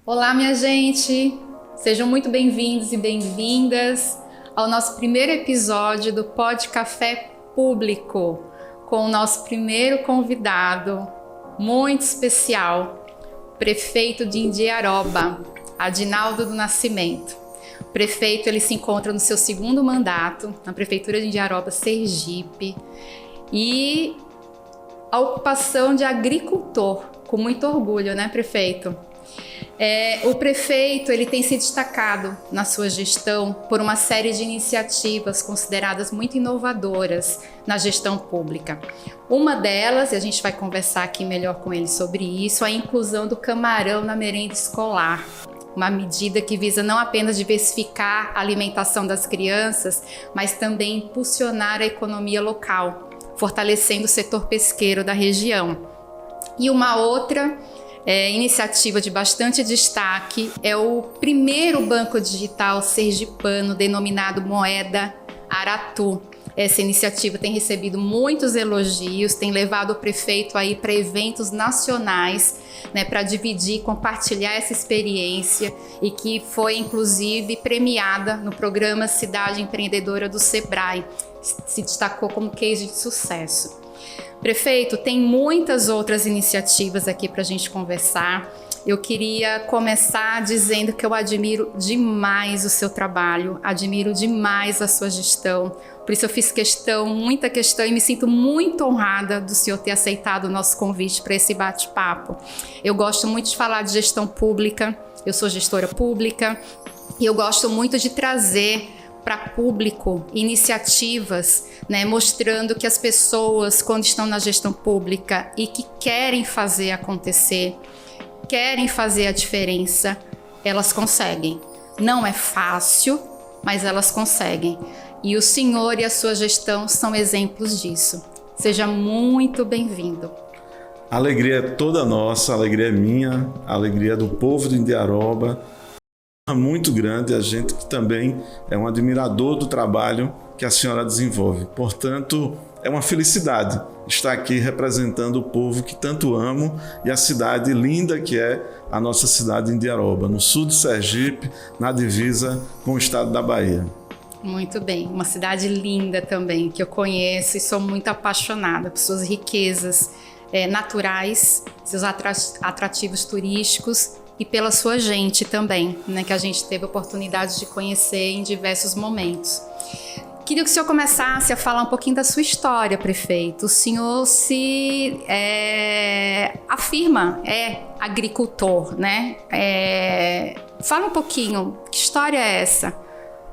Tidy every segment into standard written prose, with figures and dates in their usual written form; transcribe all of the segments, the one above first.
Olá, minha gente! Sejam muito bem-vindos e bem-vindas ao nosso primeiro episódio do Pod Café Público, com o nosso primeiro convidado muito especial, prefeito de Indiaroba, Adinaldo do Nascimento. O prefeito ele se encontra no seu segundo mandato na Prefeitura de Indiaroba, Sergipe, e a ocupação de agricultor, com muito orgulho, né, prefeito? O prefeito ele tem se destacado na sua gestão por uma série de iniciativas consideradas muito inovadoras na gestão pública. Uma delas, e a gente vai conversar aqui melhor com ele sobre isso, a inclusão do camarão na merenda escolar. Uma medida que visa não apenas diversificar a alimentação das crianças, mas também impulsionar a economia local, fortalecendo o setor pesqueiro da região. E uma outra iniciativa de bastante destaque é o primeiro banco digital sergipano denominado Moeda Aratu. Essa iniciativa tem recebido muitos elogios, tem levado o prefeito aí para eventos nacionais, né, para dividir e compartilhar essa experiência, e que foi inclusive premiada no programa Cidade Empreendedora do Sebrae. Se destacou como case de sucesso. Prefeito, tem muitas outras iniciativas aqui para a gente conversar. Eu queria começar dizendo que eu admiro demais o seu trabalho, admiro demais a sua gestão. Por isso eu fiz muita questão, e me sinto muito honrada do senhor ter aceitado o nosso convite para esse bate-papo. Eu gosto muito de falar de gestão pública, eu sou gestora pública, e eu gosto muito de trazer para público iniciativas, né, mostrando que as pessoas, quando estão na gestão pública e que querem fazer acontecer, querem fazer a diferença, elas conseguem. Não é fácil, mas elas conseguem. E o senhor e a sua gestão são exemplos disso. Seja muito bem-vindo. A alegria é toda nossa, a alegria é minha, a alegria é do povo de Indiaroba. Muito grande, a gente que também é um admirador do trabalho que a senhora desenvolve. Portanto, é uma felicidade estar aqui representando o povo que tanto amo e a cidade linda que é a nossa cidade de Indiaroba, no sul de Sergipe, na divisa com o estado da Bahia. Muito bem, uma cidade linda também, que eu conheço e sou muito apaixonada por suas riquezas naturais, seus atrativos turísticos, e pela sua gente também, né, que a gente teve a oportunidade de conhecer em diversos momentos. Queria que o senhor começasse a falar um pouquinho da sua história, prefeito. O senhor se afirma, agricultor, né? Fala um pouquinho, que história é essa?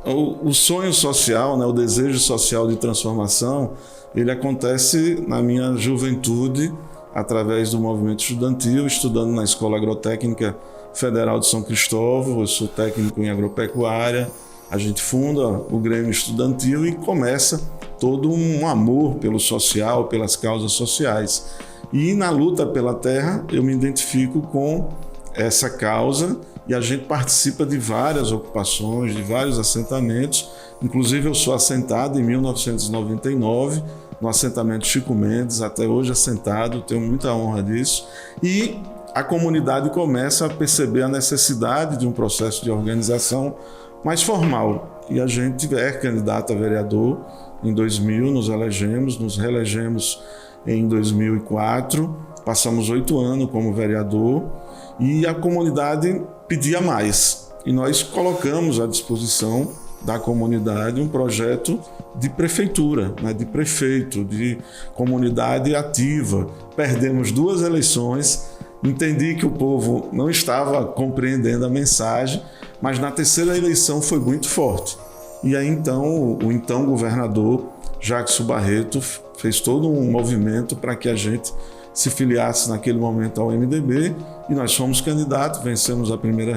O sonho social, né, o desejo social de transformação, ele acontece na minha juventude, através do movimento estudantil, estudando na Escola Agrotécnica Federal de São Cristóvão. Eu sou técnico em agropecuária. A gente funda o Grêmio Estudantil e começa todo um amor pelo social, pelas causas sociais. E na luta pela terra, eu me identifico com essa causa e a gente participa de várias ocupações, de vários assentamentos. Inclusive, eu sou assentado em 1999, no assentamento Chico Mendes, até hoje assentado, tenho muita honra disso. E a comunidade começa a perceber a necessidade de um processo de organização mais formal. E a gente é candidato a vereador em 2000, nos reelegemos em 2004, passamos 8 anos como vereador e a comunidade pedia mais. E nós colocamos à disposição da comunidade um projeto de prefeitura, né, de prefeito, de comunidade ativa. Perdemos 2 eleições, entendi que o povo não estava compreendendo a mensagem, mas na terceira eleição foi muito forte. E aí então o então governador Jackson Barreto fez todo um movimento para que a gente se filiasse naquele momento ao MDB, e nós fomos candidatos, vencemos a primeira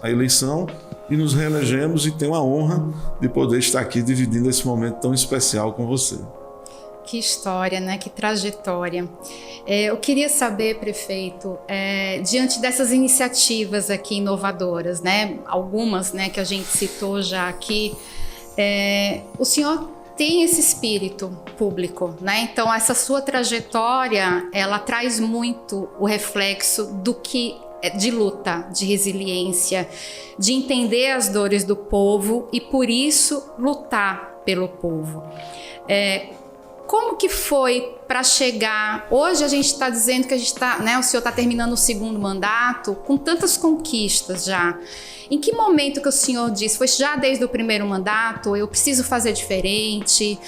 eleição e nos reelegemos, e tenho a honra de poder estar aqui dividindo esse momento tão especial com você. Que história, né? Que trajetória. Eu queria saber, prefeito, diante dessas iniciativas aqui inovadoras, né? Algumas, né, que a gente citou já aqui, o senhor tem esse espírito público, né? Então essa sua trajetória, ela traz muito o reflexo do que de luta, de resiliência, de entender as dores do povo e, por isso, lutar pelo povo. Como que foi para chegar? Hoje a gente está dizendo que a gente está, né, o senhor está terminando o segundo mandato com tantas conquistas já. Em que momento que o senhor disse, foi já desde o primeiro mandato, eu preciso fazer diferente,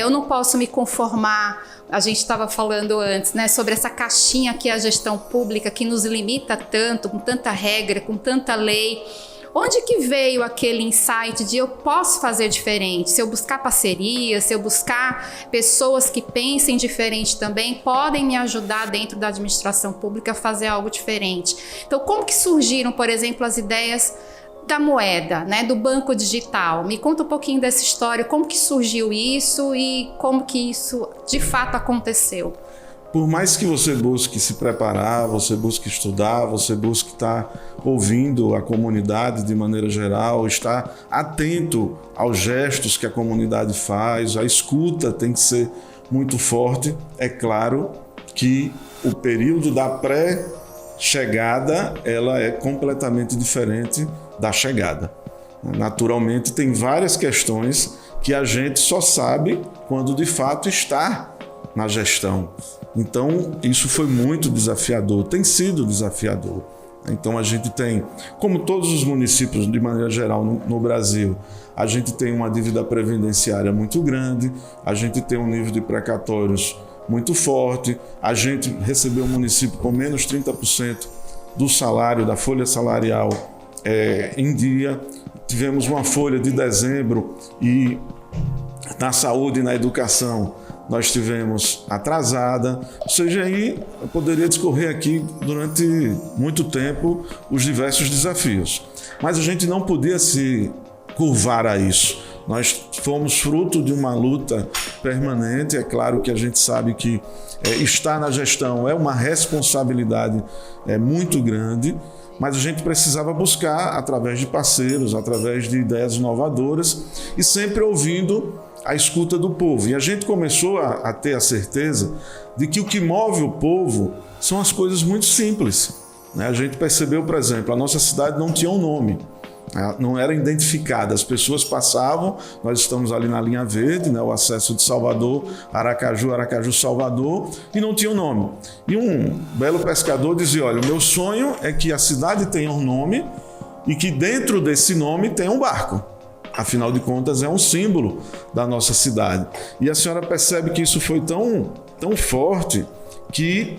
eu não posso me conformar, a gente estava falando antes, né, sobre essa caixinha que é a gestão pública, que nos limita tanto, com tanta regra, com tanta lei. Onde que veio aquele insight de eu posso fazer diferente? Se eu buscar parcerias, se eu buscar pessoas que pensem diferente também, podem me ajudar dentro da administração pública a fazer algo diferente. Então, como que surgiram, por exemplo, as ideias da moeda, né, do banco digital? Me conta um pouquinho dessa história, como que surgiu isso e como que isso de fato aconteceu. Por mais que você busque se preparar, você busque estudar, você busque estar ouvindo a comunidade de maneira geral, estar atento aos gestos que a comunidade faz, a escuta tem que ser muito forte. É claro que o período da pré-chegada, ela é completamente diferente da chegada. Naturalmente, tem várias questões que a gente só sabe quando de fato está na gestão. Então, isso foi muito desafiador, tem sido desafiador. Então, a gente tem, como todos os municípios de maneira geral no Brasil, a gente tem uma dívida previdenciária muito grande, a gente tem um nível de precatórios muito forte, a gente recebeu um município com menos 30% do salário, da folha salarial em dia. Tivemos uma folha de dezembro e na saúde e na educação nós tivemos atrasada, ou seja, aí eu poderia discorrer aqui durante muito tempo os diversos desafios. Mas a gente não podia se curvar a isso. Nós fomos fruto de uma luta permanente. É claro que a gente sabe que estar na gestão é uma responsabilidade muito grande, mas a gente precisava buscar através de parceiros, através de ideias inovadoras e sempre ouvindo a escuta do povo. E a gente começou a ter a certeza de que o que move o povo são as coisas muito simples. A gente percebeu, por exemplo, a nossa cidade não tinha um nome, não era identificada. As pessoas passavam, nós estamos ali na linha verde, o acesso de Salvador, Aracaju, Salvador, e não tinha um nome. E um belo pescador dizia, olha, o meu sonho é que a cidade tenha um nome e que dentro desse nome tenha um barco. Afinal de contas, é um símbolo da nossa cidade. E a senhora percebe que isso foi tão forte que,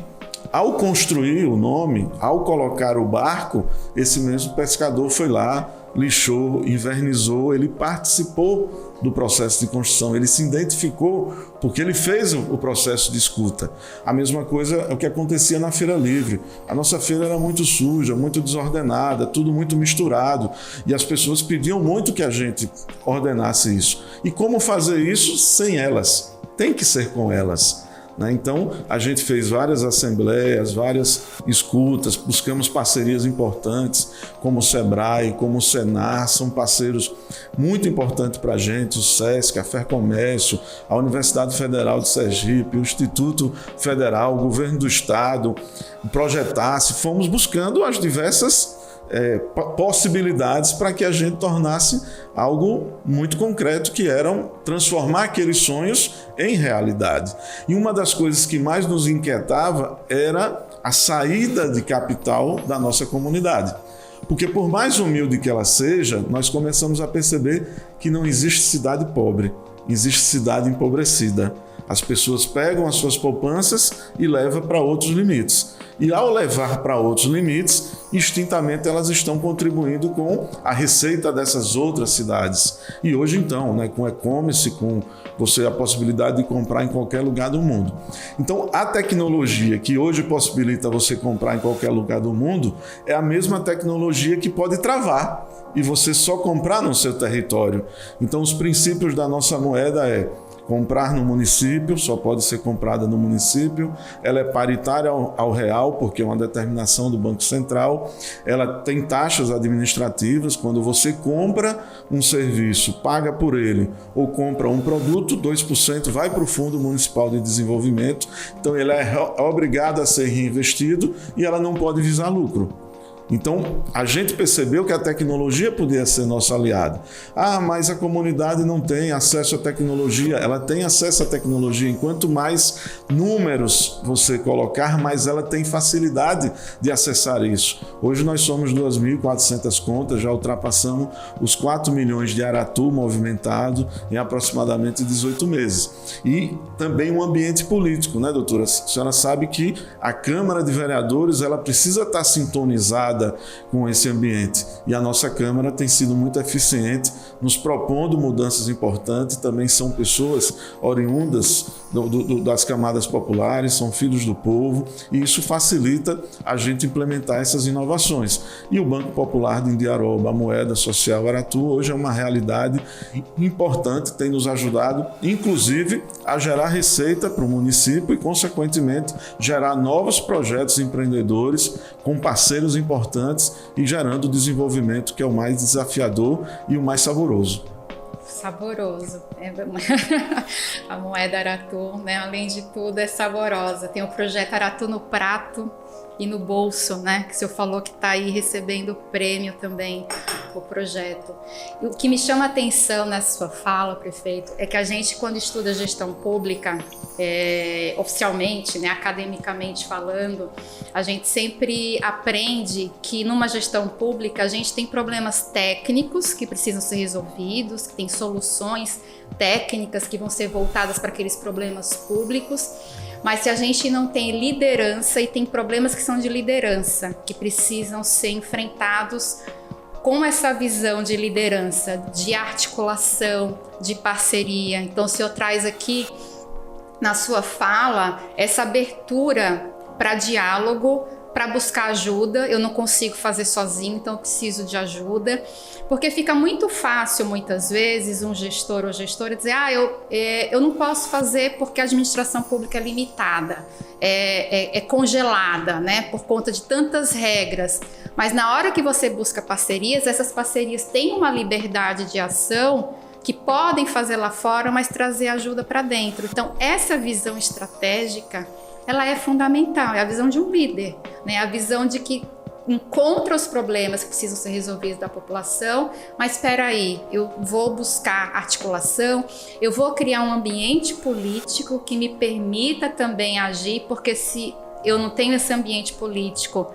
ao construir o nome, ao colocar o barco, esse mesmo pescador foi lá, lixou, invernizou, ele participou do processo de construção, ele se identificou porque ele fez o processo de escuta. A mesma coisa é o que acontecia na Feira Livre. A nossa feira era muito suja, muito desordenada, tudo muito misturado, e as pessoas pediam muito que a gente ordenasse isso. E como fazer isso sem elas? Tem que ser com elas. Então, a gente fez várias assembleias, várias escutas, buscamos parcerias importantes, como o Sebrae, como o Senar, são parceiros muito importantes para a gente, o SESC, a Fercomércio, a Universidade Federal de Sergipe, o Instituto Federal, o Governo do Estado, o Projetasse. Fomos buscando as diversas possibilidades para que a gente tornasse algo muito concreto, que eram transformar aqueles sonhos em realidade. E uma das coisas que mais nos inquietava era a saída de capital da nossa comunidade. Porque por mais humilde que ela seja, nós começamos a perceber que não existe cidade pobre, existe cidade empobrecida. As pessoas pegam as suas poupanças e levam para outros limites. E ao levar para outros limites, instintamente elas estão contribuindo com a receita dessas outras cidades. E hoje então, com e-commerce, com a possibilidade de comprar em qualquer lugar do mundo. Então a tecnologia que hoje possibilita você comprar em qualquer lugar do mundo é a mesma tecnologia que pode travar e você só comprar no seu território. Então os princípios da nossa moeda comprar no município, só pode ser comprada no município, ela é paritária ao real, porque é uma determinação do Banco Central, ela tem taxas administrativas, quando você compra um serviço, paga por ele, ou compra um produto, 2% vai para o Fundo Municipal de Desenvolvimento, então ele é obrigado a ser reinvestido e ela não pode visar lucro. Então, a gente percebeu que a tecnologia podia ser nosso aliado. Ah, mas a comunidade não tem acesso à tecnologia. Ela tem acesso à tecnologia. Enquanto mais números você colocar, mais ela tem facilidade de acessar isso. Hoje nós somos 2.400 contas, já ultrapassamos os 4 milhões de Aratu movimentado em aproximadamente 18 meses. E também um ambiente político, né, doutora? A senhora sabe que a Câmara de Vereadores ela precisa estar sintonizada com esse ambiente. E a nossa Câmara tem sido muito eficiente, nos propondo mudanças importantes. Também são pessoas oriundas das camadas populares, são filhos do povo, e isso facilita a gente implementar essas inovações. E o Banco Popular de Indiaroba, a moeda social Aratu, hoje é uma realidade importante, tem nos ajudado, inclusive, a gerar receita para o município e, consequentemente, gerar novos projetos empreendedores com parceiros importantes e gerando desenvolvimento, que é o mais desafiador e o mais saboroso. Saboroso. A moeda Aratu, né, além de tudo, é saborosa. Tem o projeto Aratu no prato e no bolso, né, que o senhor falou que está aí recebendo prêmio também, o projeto. E o que me chama a atenção nessa sua fala, prefeito, é que a gente, quando estuda gestão pública, oficialmente, né, academicamente falando, a gente sempre aprende que numa gestão pública a gente tem problemas técnicos que precisam ser resolvidos, que tem soluções técnicas que vão ser voltadas para aqueles problemas públicos. Mas se a gente não tem liderança, e tem problemas que são de liderança, que precisam ser enfrentados com essa visão de liderança, de articulação, de parceria. Então o senhor traz aqui na sua fala essa abertura para diálogo, para buscar ajuda. Eu não consigo fazer sozinho, então eu preciso de ajuda, porque fica muito fácil muitas vezes um gestor ou gestora dizer eu não posso fazer porque a administração pública é limitada, é congelada, né, por conta de tantas regras. Mas na hora que você busca parcerias, essas parcerias têm uma liberdade de ação que podem fazer lá fora, mas trazer ajuda para dentro. Então essa visão estratégica, ela é fundamental, é a visão de um líder, né? A visão de que encontra os problemas que precisam ser resolvidos da população, mas espera aí, eu vou buscar articulação, eu vou criar um ambiente político que me permita também agir, porque se eu não tenho esse ambiente político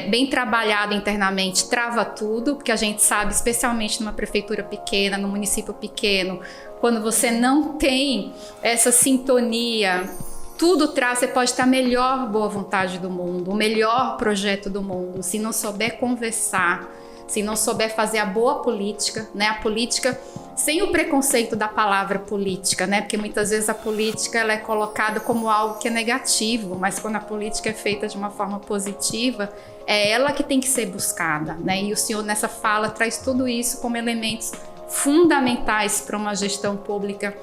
bem trabalhado internamente, trava tudo, porque a gente sabe, especialmente numa prefeitura pequena, num município pequeno, quando você não tem essa sintonia, tudo traz, você pode ter a melhor boa vontade do mundo, o melhor projeto do mundo, se não souber conversar, se não souber fazer a boa política, né? A política sem o preconceito da palavra política, né? Porque muitas vezes a política ela é colocada como algo que é negativo, mas quando a política é feita de uma forma positiva, é ela que tem que ser buscada, né? E o senhor nessa fala traz tudo isso como elementos fundamentais para uma gestão pública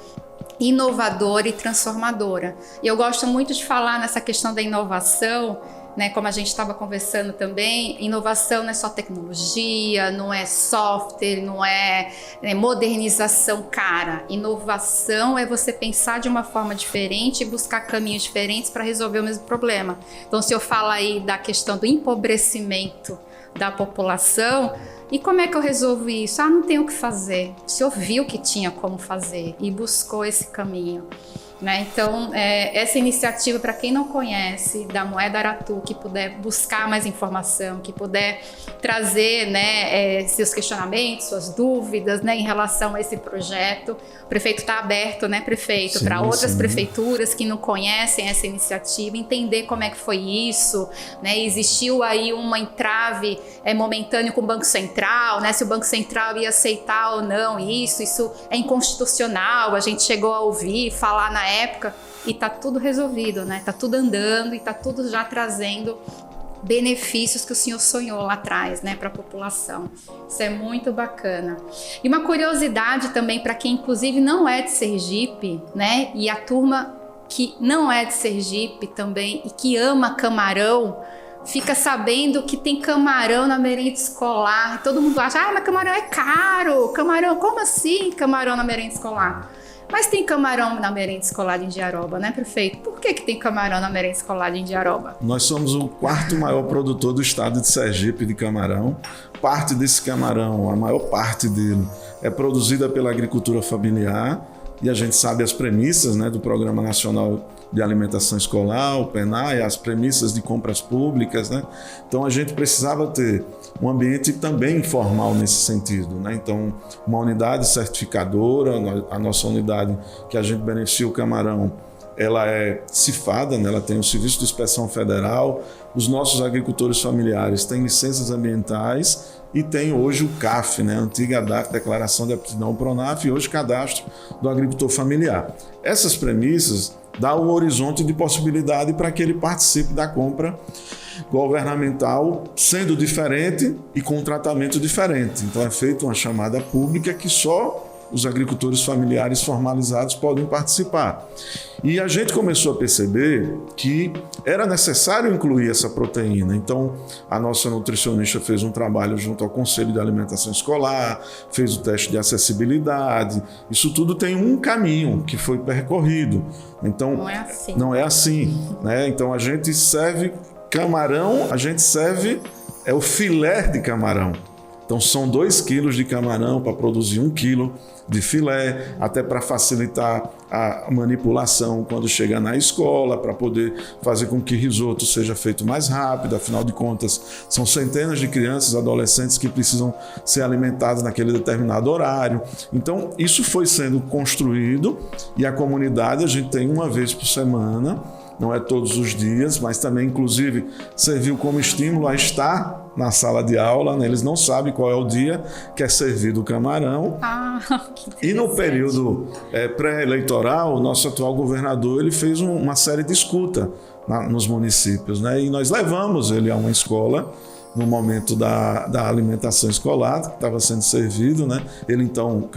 inovadora e transformadora. E eu gosto muito de falar nessa questão da inovação, né, como a gente estava conversando também, inovação não é só tecnologia, não é software, não é modernização cara. Inovação é você pensar de uma forma diferente e buscar caminhos diferentes para resolver o mesmo problema. Então, se eu falo aí da questão do empobrecimento da população, e como é que eu resolvo isso? Não tem o que fazer. O senhor viu que tinha como fazer e buscou esse caminho, né? Então, essa iniciativa, para quem não conhece, da Moeda Aratu, que puder buscar mais informação, que puder trazer, né, seus questionamentos, suas dúvidas, né, em relação a esse projeto, o prefeito está aberto, né, prefeito, para outras prefeituras que não conhecem essa iniciativa, entender como é que foi isso, né? Existiu aí uma entrave momentânea com o Banco Central, né, se o Banco Central ia aceitar ou não isso é inconstitucional, a gente chegou a ouvir, falar na época, e tá tudo resolvido, né? Tá tudo andando e tá tudo já trazendo benefícios que o senhor sonhou lá atrás, né, para a população. Isso é muito bacana. E uma curiosidade também para quem inclusive não é de Sergipe, né, e a turma que não é de Sergipe também e que ama camarão, fica sabendo que tem camarão na merenda escolar. Todo mundo acha, mas camarão é caro. Camarão, como assim camarão na merenda escolar? Mas tem camarão na merenda escolar de Indiaroba, né, prefeito? Por que tem camarão na merenda escolar de Indiaroba? Nós somos o quarto maior produtor do estado de Sergipe de camarão. Parte desse camarão, a maior parte dele, é produzida pela agricultura familiar. E a gente sabe as premissas, né, do Programa Nacional de Alimentação Escolar, o PENAE, as premissas de compras públicas, né? Então a gente precisava ter um ambiente também informal nesse sentido, né? Então uma unidade certificadora, a nossa unidade que a gente beneficia o camarão, ela é cifrada, né? Ela tem o Serviço de Inspeção Federal, os nossos agricultores familiares têm licenças ambientais e tem hoje o CAF, né? A antiga Declaração de Aptidão Pronaf e hoje Cadastro do Agricultor Familiar. Essas premissas dão um horizonte de possibilidade para que ele participe da compra governamental, sendo diferente e com um tratamento diferente. Então é feita uma chamada pública que só os agricultores familiares formalizados podem participar. E a gente começou a perceber que era necessário incluir essa proteína. Então, a nossa nutricionista fez um trabalho junto ao Conselho de Alimentação Escolar, fez o teste de acessibilidade. Isso tudo tem um caminho que foi percorrido. Então, não é assim, né? Então, a gente serve camarão, a gente serve o filé de camarão. Então são 2 quilos de camarão para produzir 1 quilo de filé, até para facilitar a manipulação quando chega na escola, para poder fazer com que risoto seja feito mais rápido. Afinal de contas, são centenas de crianças, adolescentes que precisam ser alimentados naquele determinado horário. Então isso foi sendo construído e a comunidade a gente tem uma vez por semana, não é todos os dias, mas também, inclusive, serviu como estímulo a estar na sala de aula, né? Eles não sabem qual é o dia que é servido o camarão. Que e no período pré-eleitoral, o nosso atual governador ele fez uma série de escuta nos municípios, né? E nós levamos ele a uma escola no momento da alimentação escolar, que estava sendo servido, né? Ele, então,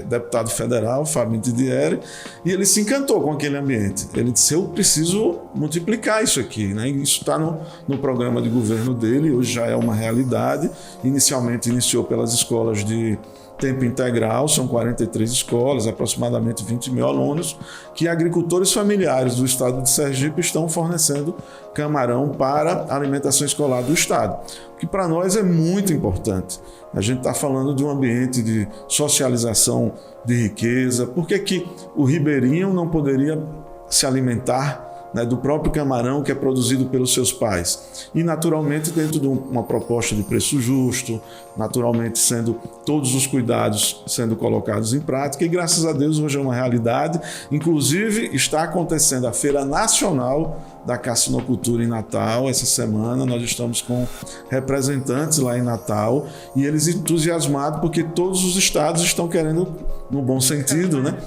deputado federal, Fábio Tidieri, e ele se encantou com aquele ambiente. Ele disse, eu preciso multiplicar isso aqui, né? E isso está no programa de governo dele, hoje já é uma realidade. Inicialmente iniciou pelas escolas de tempo integral, são 43 escolas, aproximadamente 20 mil alunos, que agricultores familiares do estado de Sergipe estão fornecendo camarão para a alimentação escolar do estado, o que para nós é muito importante. A gente está falando de um ambiente de socialização de riqueza. Por que o ribeirinho não poderia se alimentar, né, do próprio camarão que é produzido pelos seus pais? E naturalmente dentro de uma proposta de preço justo, naturalmente sendo todos os cuidados sendo colocados em prática, e graças a Deus hoje é uma realidade. Inclusive está acontecendo a Feira Nacional da Carcinocultura em Natal. Essa semana nós estamos com representantes lá em Natal e eles entusiasmados porque todos os estados estão querendo, no bom sentido, né,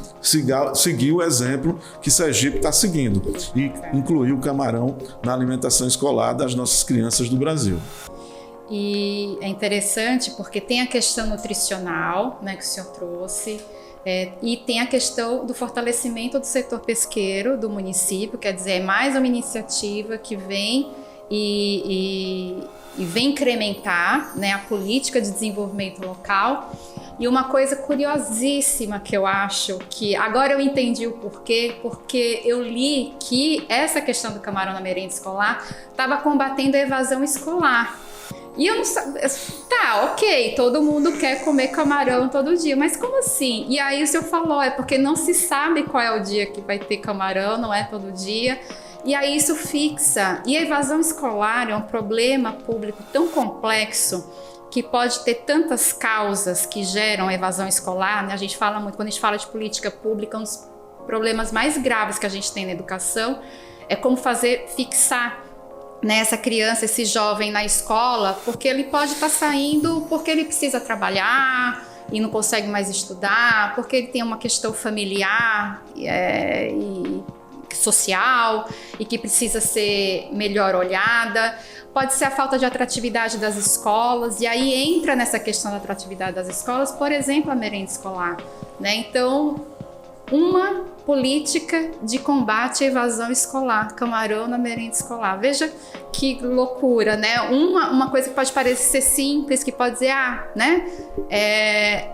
seguir o exemplo que Sergipe está seguindo e incluir o camarão na alimentação escolar das nossas crianças do Brasil. E é interessante porque tem a questão nutricional, né, que o senhor trouxe, e tem a questão do fortalecimento do setor pesqueiro do município, quer dizer, é mais uma iniciativa que vem e vem incrementar, né, a política de desenvolvimento local. E uma coisa curiosíssima que eu acho, que agora eu entendi o porquê, porque eu li que essa questão do camarão na merenda escolar estava combatendo a evasão escolar. E eu não sabia, tá, ok, todo mundo quer comer camarão todo dia, mas como assim? E aí o senhor falou, é porque não se sabe qual é o dia que vai ter camarão, não é todo dia. E aí isso fixa. E a evasão escolar é um problema público tão complexo que pode ter tantas causas que geram a evasão escolar, né? A gente fala muito, quando a gente fala de política pública, um dos problemas mais graves que a gente tem na educação é como fazer fixar, né, essa criança, esse jovem na escola, porque ele pode estar saindo porque ele precisa trabalhar e não consegue mais estudar, porque ele tem uma questão familiar e social e que precisa ser melhor olhada. Pode ser a falta de atratividade das escolas, e aí entra nessa questão da atratividade das escolas, por exemplo, a merenda escolar, né? Então, uma política de combate à evasão escolar, camarão na merenda escolar. Veja que loucura, né? Uma coisa que pode parecer simples, que pode dizer, né?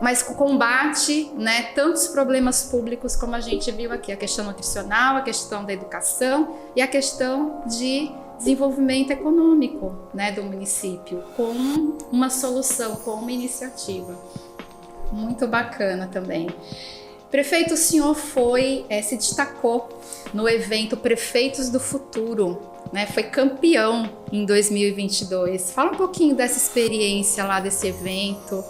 Mas combate, né, tantos problemas públicos como a gente viu aqui, a questão nutricional, a questão da educação e a questão de desenvolvimento econômico, né, do município, com uma solução, com uma iniciativa. Muito bacana também. Prefeito, o senhor se destacou no evento Prefeitos do Futuro, né? Foi campeão em 2022. Fala um pouquinho dessa experiência lá desse evento.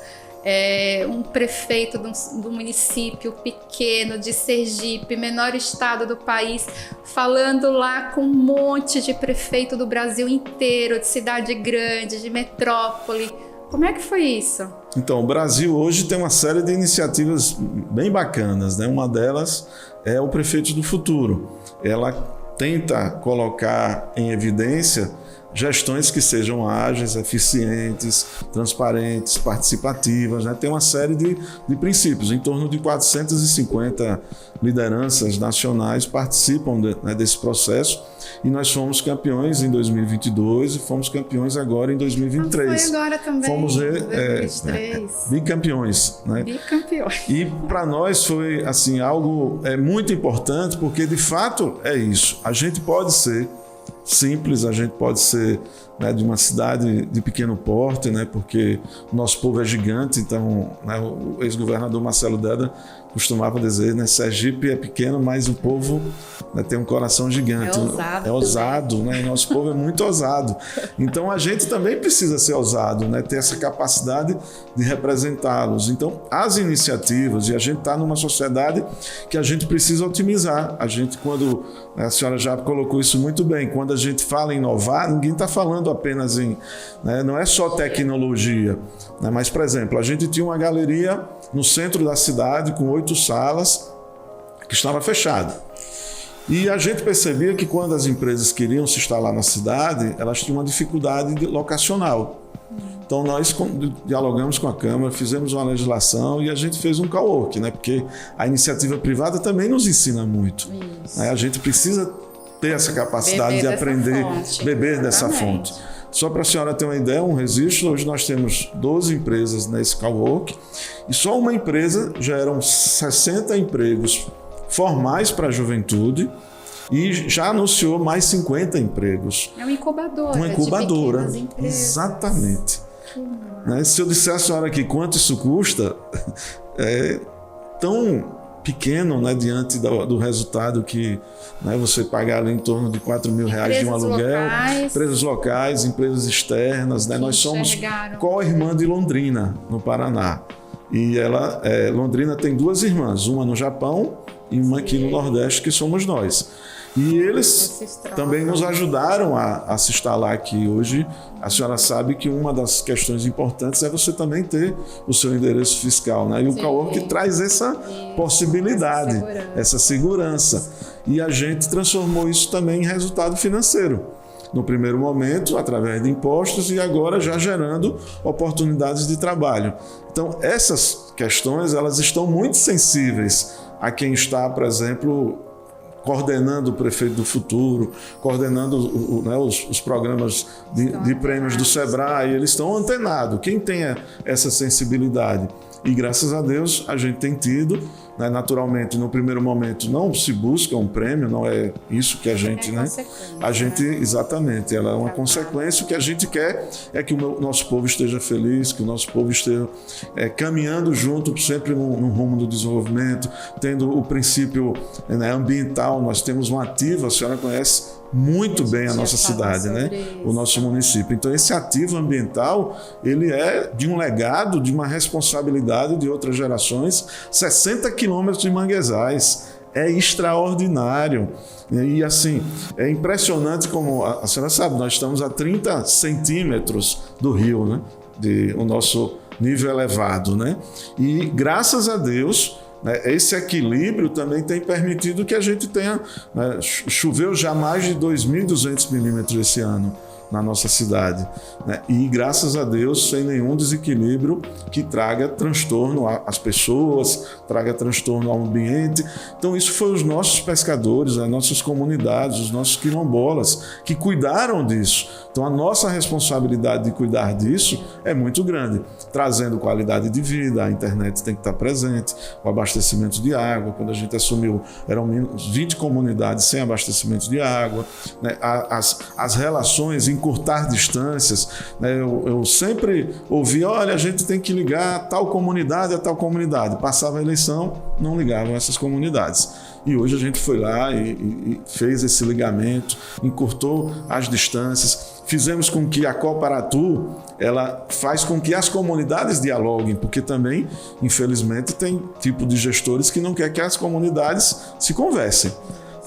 Um prefeito do município pequeno de Sergipe, menor estado do país, falando lá com um monte de prefeito do Brasil inteiro, de cidade grande, de metrópole. Como é que foi isso? Então, o Brasil hoje tem uma série de iniciativas bem bacanas, né? Uma delas é o Prefeitos do Futuro. Ela tenta colocar em evidência gestões que sejam ágeis, eficientes, transparentes, participativas, né? Tem uma série de princípios. Em torno de 450 lideranças nacionais participam desse processo, e nós fomos campeões em 2022 e fomos campeões agora em 2023. Foi agora também, fomos 2023. Bicampeões, né? Bicampeões. E para nós foi assim, algo muito importante, porque de fato é isso. A gente pode ser simples, a gente pode ser, né, de uma cidade de pequeno porte, né, porque o nosso povo é gigante. Então, né, o ex-governador Marcelo Deda costumava dizer, né, Sergipe é pequeno, mas o povo, né, tem um coração gigante. É ousado, né, e nosso povo é muito ousado. Então a gente também precisa ser ousado, né, ter essa capacidade de representá-los. Então as iniciativas, e a gente está numa sociedade que a gente precisa otimizar. A gente, quando, né, a senhora já colocou isso muito bem, quando a gente fala em inovar, ninguém está falando apenas em, né, não é só tecnologia, né, mas, por exemplo, a gente tinha uma galeria no centro da cidade com 8 salas que estava fechada. E a gente percebia que quando as empresas queriam se instalar na cidade, elas tinham uma dificuldade locacional. Então nós dialogamos com a Câmara, fizemos uma legislação e a gente fez um cowork, né? Porque a iniciativa privada também nos ensina muito. Né? A gente precisa ter essa capacidade de aprender, beber dessa fonte. Só para a senhora ter uma ideia, um registro, hoje nós temos 12 empresas nesse cowork e só uma empresa geram 60 empregos formais para a juventude e já anunciou mais 50 empregos. É uma incubadora. Uma incubadora, de exatamente. Né? Se eu disser à senhora aqui quanto isso custa, é tão pequeno, né, diante do resultado que, né, você pagar ali em torno de R$4 mil de um aluguel, empresas locais, empresas externas, né? Nós somos co-irmã de Londrina, no Paraná. E Londrina tem 2 irmãs, uma no Japão e uma aqui no Nordeste, que somos nós. E eles também nos ajudaram a se instalar aqui. Hoje, a senhora sabe que uma das questões importantes é você também ter o seu endereço fiscal, né? E o cowork traz essa possibilidade, essa segurança. E a gente transformou isso também em resultado financeiro. No primeiro momento, através de impostos, e agora já gerando oportunidades de trabalho. Então, essas questões, elas estão muito sensíveis a quem está, por exemplo, coordenando o Prefeito do Futuro, coordenando os programas de prêmios do Sebrae. Eles estão antenados. Quem tem essa sensibilidade? E graças a Deus a gente tem tido, né, naturalmente, no primeiro momento não se busca um prêmio, não é isso que a gente, né? A gente, exatamente, ela é uma consequência. O que a gente quer é que o nosso povo esteja feliz, que o nosso povo esteja caminhando junto, sempre no rumo do desenvolvimento, tendo o princípio, né, ambiental. Nós temos um ativo, a senhora conhece muito bem a nossa cidade, né? O nosso município. Então, esse ativo ambiental, ele é de um legado, de uma responsabilidade de outras gerações. 60 quilômetros de manguezais. É extraordinário. E assim, é impressionante como, a senhora sabe, nós estamos a 30 centímetros do rio, né? O nosso nível elevado, né? E graças a Deus, esse equilíbrio também tem permitido que a gente tenha, né, choveu já mais de 2.200 milímetros esse ano. na nossa cidade, né? E graças a Deus, sem nenhum desequilíbrio que traga transtorno às pessoas, traga transtorno ao ambiente. Então isso foi os nossos pescadores, as nossas comunidades, os nossos quilombolas que cuidaram disso. Então a nossa responsabilidade de cuidar disso é muito grande, trazendo qualidade de vida, a internet tem que estar presente, o abastecimento de água. Quando a gente assumiu, eram 20 comunidades sem abastecimento de água, né? As relações, encurtar distâncias, né? Eu sempre ouvi, olha, a gente tem que ligar tal comunidade a tal comunidade. Passava a eleição, não ligavam essas comunidades. E hoje a gente foi lá e fez esse ligamento, encurtou as distâncias, fizemos com que a Coparatu, ela faz com que as comunidades dialoguem, porque também, infelizmente, tem tipo de gestores que não quer que as comunidades se conversem.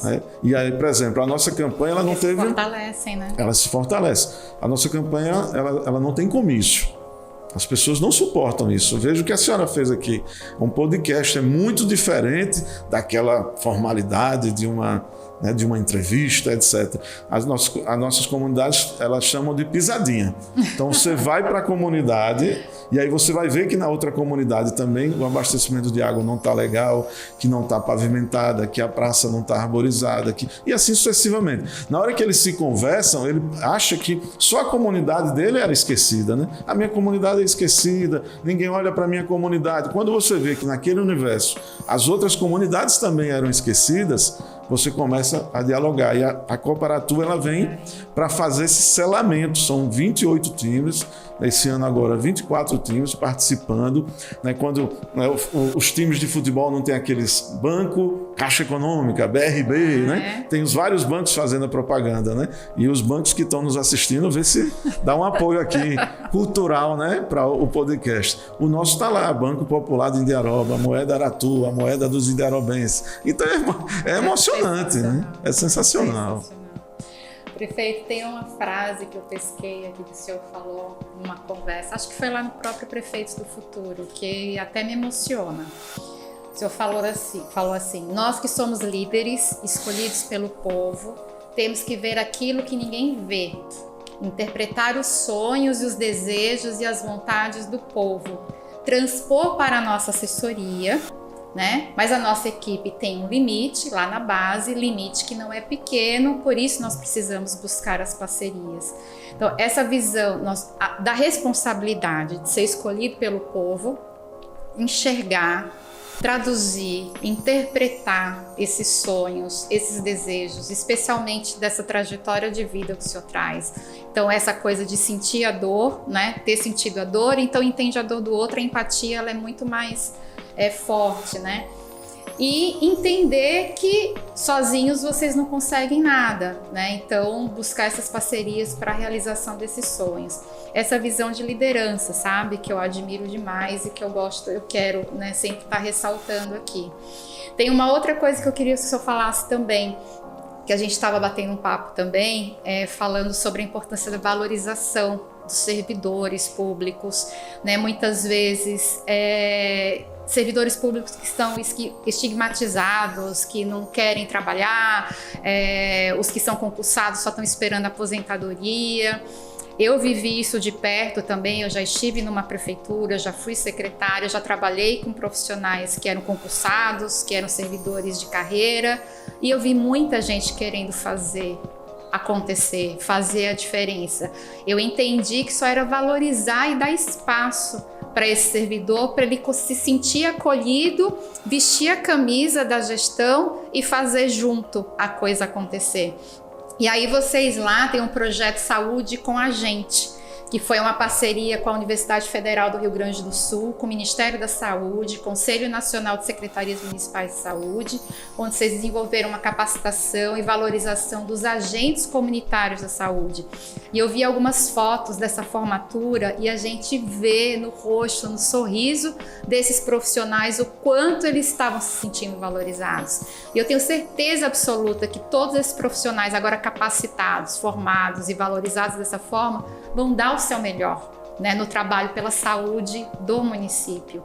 Né? E aí, por exemplo, a nossa campanha, ela não teve... Se fortalecem, né? Ela se fortalece. A nossa campanha, ela não tem comício. As pessoas não suportam isso. Veja o que a senhora fez aqui. Um podcast é muito diferente daquela formalidade de uma entrevista, etc. As nossas comunidades, elas chamam de pisadinha. Então você vai para a comunidade e aí você vai ver que na outra comunidade também o abastecimento de água não está legal, que não está pavimentada, que a praça não está arborizada, e assim sucessivamente. Na hora que eles se conversam, ele acha que só a comunidade dele era esquecida, né? A minha comunidade é esquecida, ninguém olha para a minha comunidade. Quando você vê que naquele universo as outras comunidades também eram esquecidas, você começa a dialogar. E a Coparatu, ela vem para fazer esse selamento. São 28 times, esse ano agora 24 times participando. Né? Quando os times de futebol não tem aqueles banco, Caixa Econômica, BRB, né? Tem os vários bancos fazendo a propaganda. Né? E os bancos que estão nos assistindo, vê se dá um apoio aqui cultural, né? Para o podcast. O nosso está lá, Banco Popular de Indiaroba, a moeda Aratu, a moeda dos indiarobenses. Então é emocionante, né? É sensacional. Prefeito, tem uma frase que eu pesquei aqui que o senhor falou numa conversa, acho que foi lá no próprio Prefeitos do Futuro, que até me emociona. O senhor falou assim, nós que somos líderes, escolhidos pelo povo, temos que ver aquilo que ninguém vê, interpretar os sonhos e os desejos e as vontades do povo, transpor para a nossa assessoria, né? Mas a nossa equipe tem um limite lá na base, limite que não é pequeno, por isso nós precisamos buscar as parcerias. Então, essa visão da responsabilidade de ser escolhido pelo povo, enxergar, traduzir, interpretar esses sonhos, esses desejos, especialmente dessa trajetória de vida que o senhor traz. Então, essa coisa de sentir a dor, né? Ter sentido a dor, então entende a dor do outro, a empatia ela é muito mais forte, né? E entender que sozinhos vocês não conseguem nada, né? Então, buscar essas parcerias para a realização desses sonhos. Essa visão de liderança, sabe? Que eu admiro demais e que eu quero, né, sempre estar ressaltando aqui. Tem uma outra coisa que eu queria que o senhor falasse também, que a gente estava batendo um papo também, falando sobre a importância da valorização dos servidores públicos, né? Muitas vezes servidores públicos que estão estigmatizados, que não querem trabalhar, os que são concursados só estão esperando a aposentadoria. Eu vivi isso de perto também, eu já estive numa prefeitura, já fui secretária, já trabalhei com profissionais que eram concursados, que eram servidores de carreira, e eu vi muita gente querendo fazer acontecer, fazer a diferença. Eu entendi que só era valorizar e dar espaço para esse servidor, para ele se sentir acolhido, vestir a camisa da gestão e fazer junto a coisa acontecer. E aí vocês lá têm um projeto Saúde com a Gente, que foi uma parceria com a Universidade Federal do Rio Grande do Sul, com o Ministério da Saúde, Conselho Nacional de Secretarias Municipais de Saúde, onde vocês desenvolveram uma capacitação e valorização dos agentes comunitários da saúde. E eu vi algumas fotos dessa formatura e a gente vê no rosto, no sorriso desses profissionais o quanto eles estavam se sentindo valorizados. E eu tenho certeza absoluta que todos esses profissionais agora capacitados, formados e valorizados dessa forma vão dar o seu melhor, né, no trabalho pela saúde do município.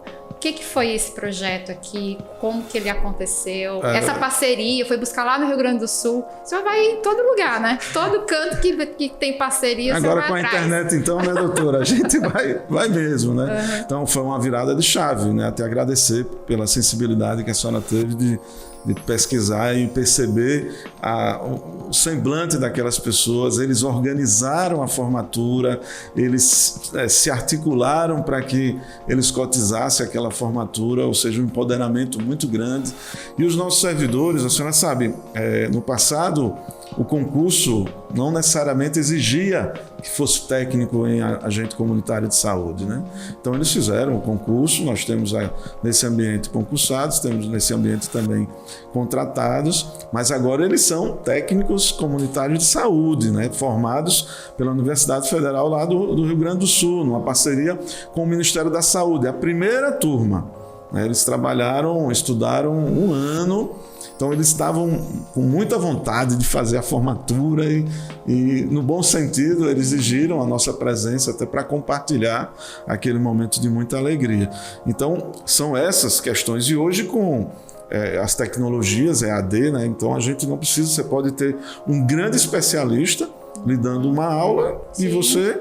que foi esse projeto aqui? Como que ele aconteceu? Essa parceria, foi buscar lá no Rio Grande do Sul. O senhor vai em todo lugar, né? Todo canto que tem parceria, agora você vai com a atrás. internet, então, né, doutora? A gente vai mesmo, né? Então, foi uma virada de chave, né? Até agradecer pela sensibilidade que a senhora teve de pesquisar e perceber o semblante daquelas pessoas. Eles organizaram a formatura, eles se articularam para que eles cotizassem aquela formatura, ou seja, um empoderamento muito grande. E os nossos servidores, a senhora sabe, no passado, o concurso não necessariamente exigia que fosse técnico em agente comunitário de saúde, né? Então eles fizeram o concurso, nós temos nesse ambiente concursados, temos nesse ambiente também contratados, mas agora eles são técnicos comunitários de saúde, né? Formados pela Universidade Federal lá do Rio Grande do Sul, numa parceria com o Ministério da Saúde, a primeira turma, né? Eles estudaram um ano. Então eles estavam com muita vontade de fazer a formatura e no bom sentido, eles exigiram a nossa presença até para compartilhar aquele momento de muita alegria. Então são essas questões. E hoje com as tecnologias EAD, né? Então a gente não precisa, você pode ter um grande especialista lhe dando uma aula. Sim, e você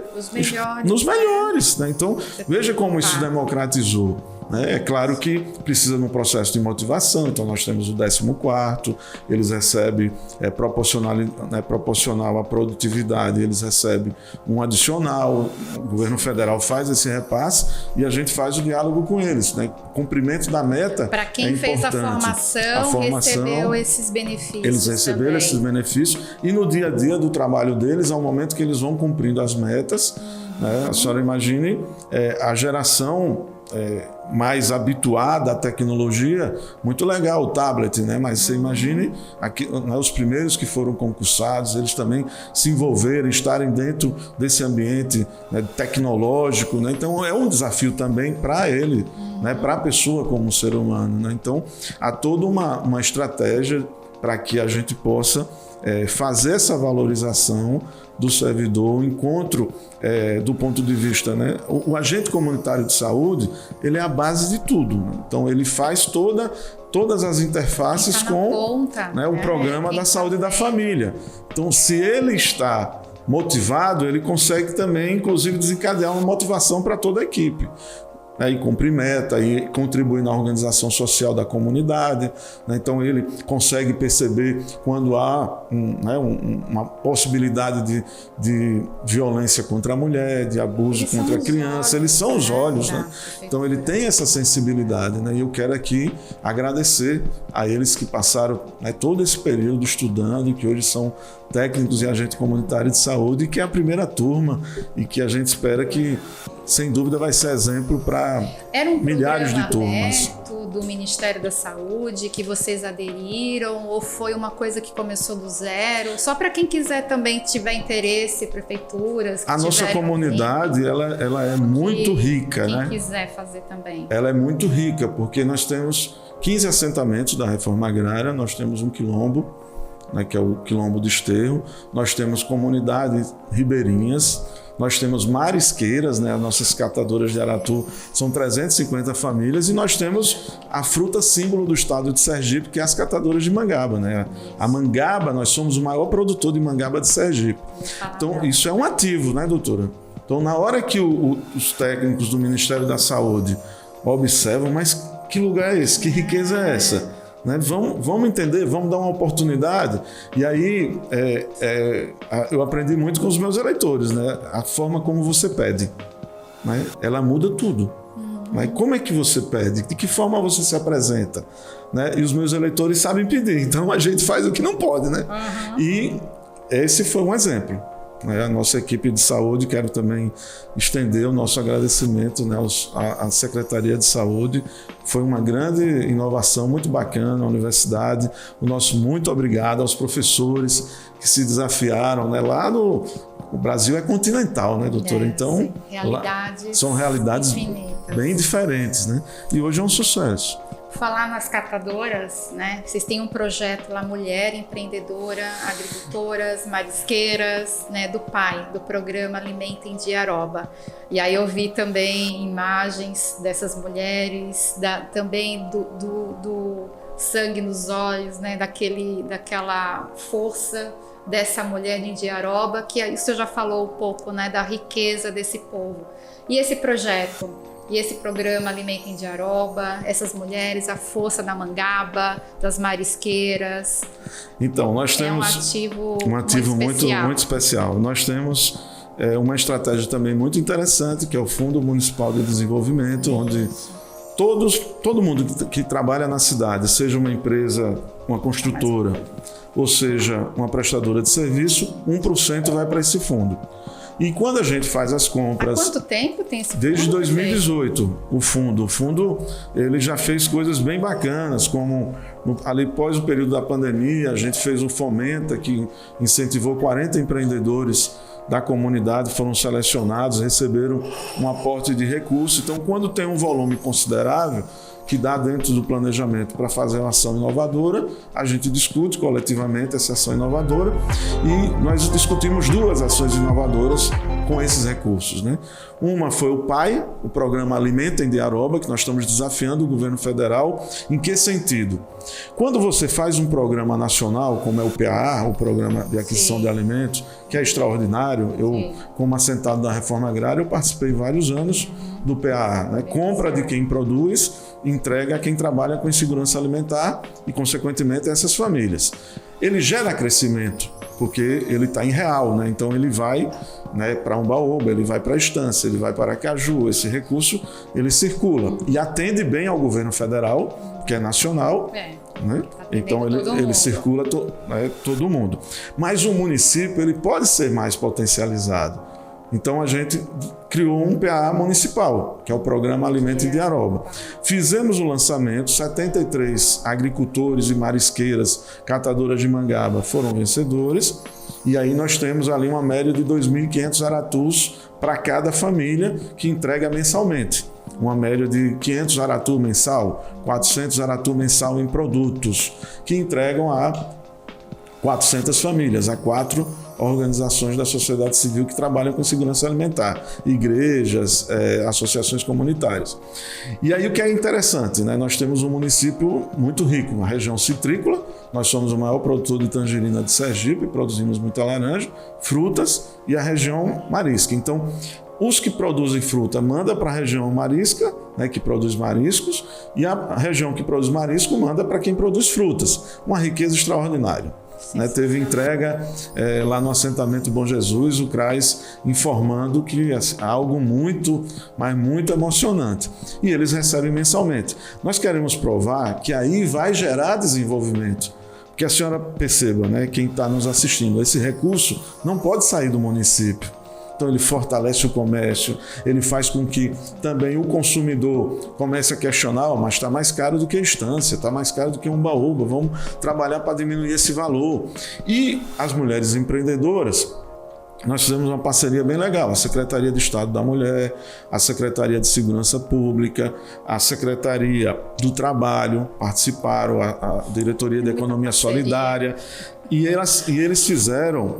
nos melhores, né? Então veja como isso democratizou. É claro que precisa de um processo de motivação, então nós temos o 14º, eles recebem proporcional à produtividade, eles recebem um adicional, o governo federal faz esse repasse e a gente faz o diálogo com eles, né? O cumprimento da meta. Para quem fez a formação, recebeu esses benefícios. Eles receberam também esses benefícios e no dia a dia do trabalho deles, ao momento que eles vão cumprindo as metas, né? A senhora imagine a geração mais habituada à tecnologia, muito legal o tablet, né? Mas você imagine aqui, né, os primeiros que foram concursados, eles também se envolverem, estarem dentro desse ambiente, né, tecnológico, né? Então é um desafio também para ele, né, para a pessoa como ser humano, né? Então há toda uma estratégia para que a gente possa fazer essa valorização do servidor, o encontro do ponto de vista, né? O agente comunitário de saúde, ele é a base de tudo, né? Então ele faz todas as interfaces com o programa da saúde da família. Então se ele está motivado, ele consegue também, inclusive, desencadear uma motivação para toda a equipe. E cumprir meta, e contribuir na organização social da comunidade, né? Então ele consegue perceber quando há uma possibilidade de violência contra a mulher, de abuso contra a criança. Eles são os olhos, né? Então ele tem essa sensibilidade, né? E eu quero aqui agradecer a eles que passaram, né, todo esse período estudando e que hoje são técnicos e agentes comunitários de saúde, e que é a primeira turma e que a gente espera que, sem dúvida, vai ser exemplo para milhares de turmas. Aberto do Ministério da Saúde que vocês aderiram, ou foi uma coisa que começou do zero? Só para quem quiser também, tiver interesse, prefeituras. A nossa comunidade, ela é muito rica, né? Quem quiser fazer também. Ela é muito rica, porque nós temos 15 assentamentos da reforma agrária, nós temos um quilombo, né, que é o Quilombo do Esterro, nós temos comunidades ribeirinhas, nós temos marisqueiras, né, as nossas catadoras de Aratu são 350 famílias, e nós temos a fruta símbolo do estado de Sergipe, que é as catadoras de mangaba, né? A mangaba, nós somos o maior produtor de mangaba de Sergipe. Então, isso é um ativo, né, doutora? Então, na hora que os técnicos do Ministério da Saúde observam, mas que lugar é esse? Que riqueza é essa? Né? Vamos entender, vamos dar uma oportunidade. E aí eu aprendi muito com os meus eleitores, né? A forma como você pede, né? Ela muda tudo. Mas como é que você pede? De que forma você se apresenta? Né? E os meus eleitores sabem pedir, então a gente faz o que não pode, né? E esse foi um exemplo. A nossa equipe de saúde, quero também estender o nosso agradecimento, né, à Secretaria de Saúde. Foi uma grande inovação, muito bacana, a universidade. O nosso muito obrigado aos professores que se desafiaram, né, lá no... O Brasil é continental, né, doutora? Então, realidades são realidades infinitas, bem diferentes, né? E hoje é um sucesso. falar nas catadoras, né? Vocês têm um projeto lá, Mulher Empreendedora, Agricultoras, Marisqueiras, né? Do PAI, do Programa Alimenta em Diaroba. E aí eu vi também imagens dessas mulheres, também do sangue nos olhos, né? Daquela força dessa mulher em Diaroba, que o senhor já falou um pouco, né? Da riqueza desse povo. E esse projeto? E esse programa Alimenta em Diaroba, essas mulheres, a força da mangaba, das marisqueiras. Então, nós temos um ativo muito especial. Nós temos uma estratégia também muito interessante, que é o Fundo Municipal de Desenvolvimento, onde todo mundo que trabalha na cidade, seja uma empresa, uma construtora, ou seja, uma prestadora de serviço, 1% vai para esse fundo. E quando a gente faz as compras... Há quanto tempo tem esse fundo? Desde 2018, o fundo. O fundo ele já fez coisas bem bacanas, como ali pós o período da pandemia, a gente fez um Fomenta, que incentivou 40 empreendedores da comunidade, foram selecionados, receberam um aporte de recursos. Então, quando tem um volume considerável, que dá dentro do planejamento para fazer uma ação inovadora, a gente discute coletivamente essa ação inovadora e nós discutimos 2 ações inovadoras com esses recursos, né? Uma foi o PAI, o Programa Alimenta em Diaroba, que nós estamos desafiando o governo federal. Em que sentido? Quando você faz um programa nacional, como é o PAA, o Programa de Aquisição de Alimentos, que é extraordinário, como assentado da Reforma Agrária, eu participei vários anos do PAA, né? Compra de quem produz, entrega a quem trabalha com insegurança alimentar e, consequentemente, a essas famílias. Ele gera crescimento, porque ele está em real, né? Então ele vai, né, para Umbaúba, ele vai para a Estância, ele vai para Aracaju, esse recurso ele circula e atende bem ao governo federal, que é nacional, né? Então ele circula todo mundo. Mas o município ele pode ser mais potencializado. Então a gente criou um PAA municipal, que é o Programa Alimenta em Diaroba. Fizemos o lançamento, 73 agricultores e marisqueiras, catadoras de mangaba foram vencedores, e aí nós temos ali uma média de 2.500 aratus para cada família que entrega mensalmente. Uma média de 500 aratu mensal, 400 aratu mensal em produtos, que entregam a 400 famílias, a 4 organizações da sociedade civil que trabalham com segurança alimentar, igrejas, associações comunitárias. E aí o que é interessante, né? Nós temos um município muito rico, uma região citrícola, nós somos o maior produtor de tangerina de Sergipe, produzimos muita laranja, frutas e a região marisca. Então, os que produzem fruta manda para a região marisca, né, que produz mariscos, e a região que produz marisco manda para quem produz frutas. Uma riqueza extraordinária. Né, teve entrega lá no assentamento Bom Jesus, o CRAS informando que é algo muito, mas muito emocionante. E eles recebem mensalmente. Nós queremos provar que aí vai gerar desenvolvimento. Que a senhora perceba, né, quem está nos assistindo, esse recurso não pode sair do município. Então ele fortalece o comércio, ele faz com que também o consumidor comece a questionar, mas está mais caro do que a Estância, está mais caro do que Umbaúba, vamos trabalhar para diminuir esse valor. E as mulheres empreendedoras, nós fizemos uma parceria bem legal, a Secretaria de Estado da Mulher, a Secretaria de Segurança Pública, a Secretaria do Trabalho participaram, a Diretoria de Economia Solidária, e eles fizeram,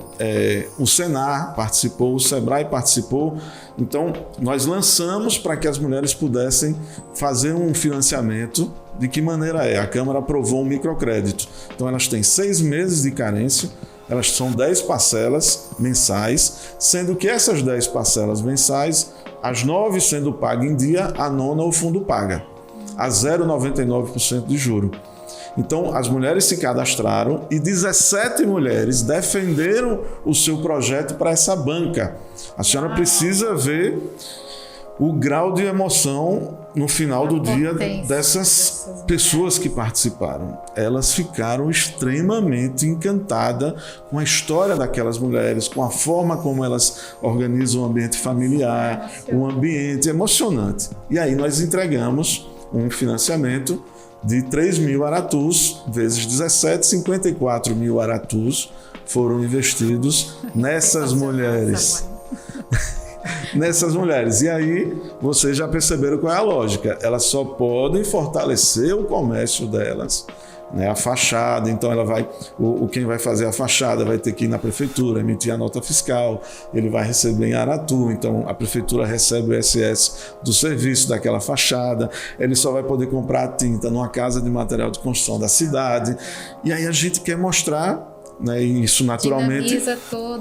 o Senar participou, o Sebrae participou. Então, nós lançamos para que as mulheres pudessem fazer um financiamento. De que maneira é? A Câmara aprovou um microcrédito. Então, elas têm 6 meses de carência, elas são 10 parcelas mensais, sendo que essas 10 parcelas mensais, as 9 sendo pagas em dia, a 9ª o fundo paga, a 0,99% de juro. Então, as mulheres se cadastraram e 17 mulheres defenderam o seu projeto para essa banca. A senhora precisa ver o grau de emoção no final do dia dessas pessoas que participaram. Elas ficaram extremamente encantadas com a história daquelas mulheres, com a forma como elas organizam o ambiente familiar, um ambiente emocionante. E aí nós entregamos um financiamento de 3.000 aratus, vezes 17, 54.000 aratus foram investidos nessas mulheres. nessas mulheres. E aí, vocês já perceberam qual é a lógica. Elas só podem fortalecer o comércio delas, né, a fachada. Então ela vai, quem vai fazer a fachada vai ter que ir na prefeitura, emitir a nota fiscal, ele vai receber em Aratu, então a prefeitura recebe o ISS do serviço daquela fachada, ele só vai poder comprar a tinta numa casa de material de construção da cidade. E aí a gente quer mostrar, né, isso naturalmente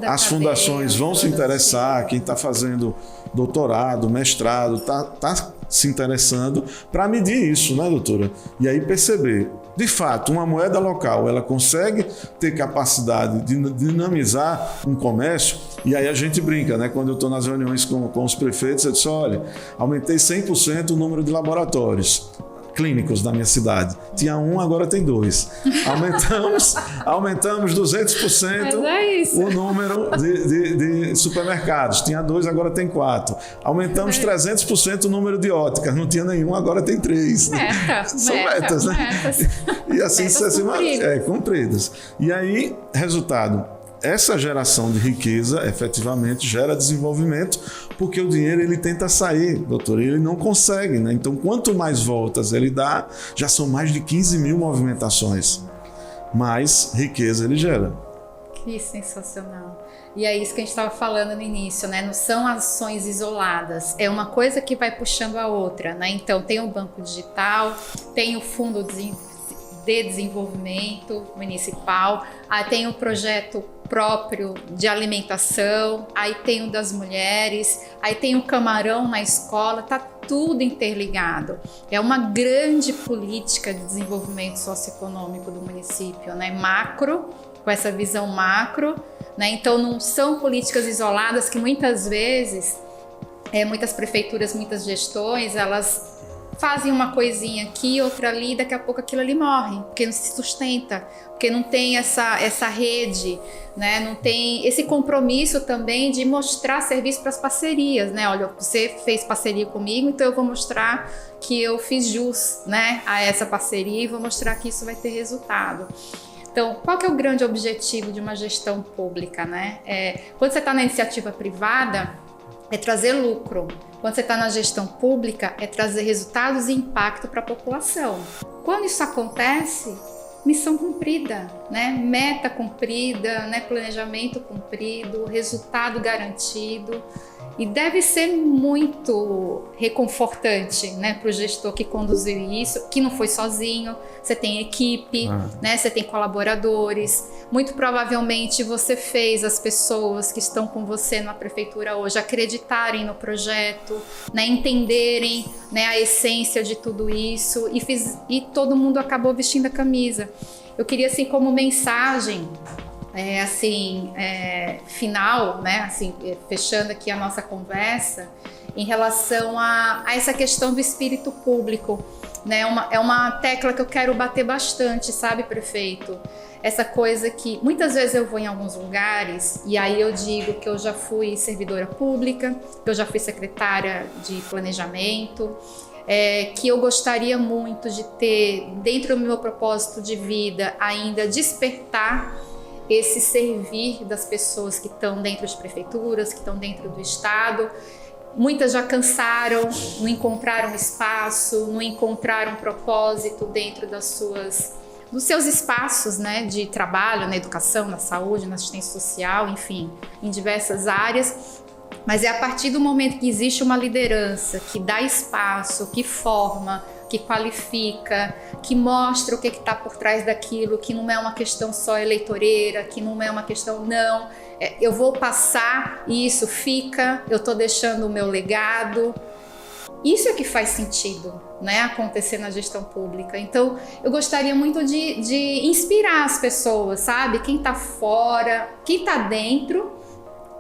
as fundações vão se interessar, quem está fazendo doutorado, mestrado, está se interessando para medir isso, né, doutora? E aí perceber, de fato, uma moeda local, ela consegue ter capacidade de dinamizar um comércio. E aí a gente brinca, né? Quando eu estou nas reuniões com os prefeitos, eu disse, olha, aumentei 100% o número de laboratórios clínicos da minha cidade. Tinha um, agora tem 2. Aumentamos 200% o número de supermercados. Tinha 2, agora tem 4. Aumentamos 300% o número de óticas. Não tinha nenhum, agora tem 3. São metas, né? E assim sucessivamente, cumpridas. E aí, resultado, essa geração de riqueza efetivamente gera desenvolvimento, porque o dinheiro ele tenta sair, doutor, e ele não consegue, né? Então, quanto mais voltas ele dá, já são mais de 15 mil movimentações, mais riqueza ele gera. Que sensacional. E é isso que a gente estava falando no início, né? Não são ações isoladas, é uma coisa que vai puxando a outra, né? Então, tem o Banco Digital, tem o Fundo de Desenvolvimento Municipal, aí tem o projeto próprio de alimentação, aí tem o das mulheres, aí tem o camarão na escola, tá tudo interligado. É uma grande política de desenvolvimento socioeconômico do município, né? Macro, com essa visão macro, né? Então não são políticas isoladas que muitas vezes, muitas prefeituras, muitas gestões, elas fazem uma coisinha aqui, outra ali, daqui a pouco aquilo ali morre, porque não se sustenta, porque não tem essa rede, né? Não tem esse compromisso também de mostrar serviço para as parcerias, né? Olha, você fez parceria comigo, então eu vou mostrar que eu fiz jus, né, a essa parceria e vou mostrar que isso vai ter resultado. Então, qual que é o grande objetivo de uma gestão pública, né? Quando você está na iniciativa privada, é trazer lucro. Quando você está na gestão pública, é trazer resultados e impacto para a população. Quando isso acontece, missão cumprida, né? Meta cumprida, né? Planejamento cumprido, resultado garantido. E deve ser muito reconfortante, né, para o gestor que conduziu isso, que não foi sozinho, você tem equipe, né, você tem colaboradores. Muito provavelmente você fez as pessoas que estão com você na prefeitura hoje acreditarem no projeto, né, entenderem, né, a essência de tudo isso e todo mundo acabou vestindo a camisa. Eu queria, assim, como mensagem, final, né, assim, fechando aqui a nossa conversa, em relação a essa questão do espírito público, né, é uma tecla que eu quero bater bastante, sabe, prefeito? Essa coisa que muitas vezes eu vou em alguns lugares e aí eu digo que eu já fui servidora pública, que eu já fui secretária de planejamento, que eu gostaria muito de ter, dentro do meu propósito de vida, ainda despertar esse servir das pessoas que estão dentro de prefeituras, que estão dentro do estado. Muitas já cansaram, não encontraram espaço, não encontraram propósito dentro dos seus espaços, né, de trabalho, na educação, na saúde, na assistência social, enfim, em diversas áreas. Mas é a partir do momento que existe uma liderança que dá espaço, que forma, que qualifica, que mostra o que está por trás daquilo, que não é uma questão só eleitoreira, que não é uma questão, eu vou passar e isso fica, eu estou deixando o meu legado. Isso é que faz sentido, né, acontecer na gestão pública. Então, eu gostaria muito de inspirar as pessoas, sabe? Quem está fora, quem está dentro.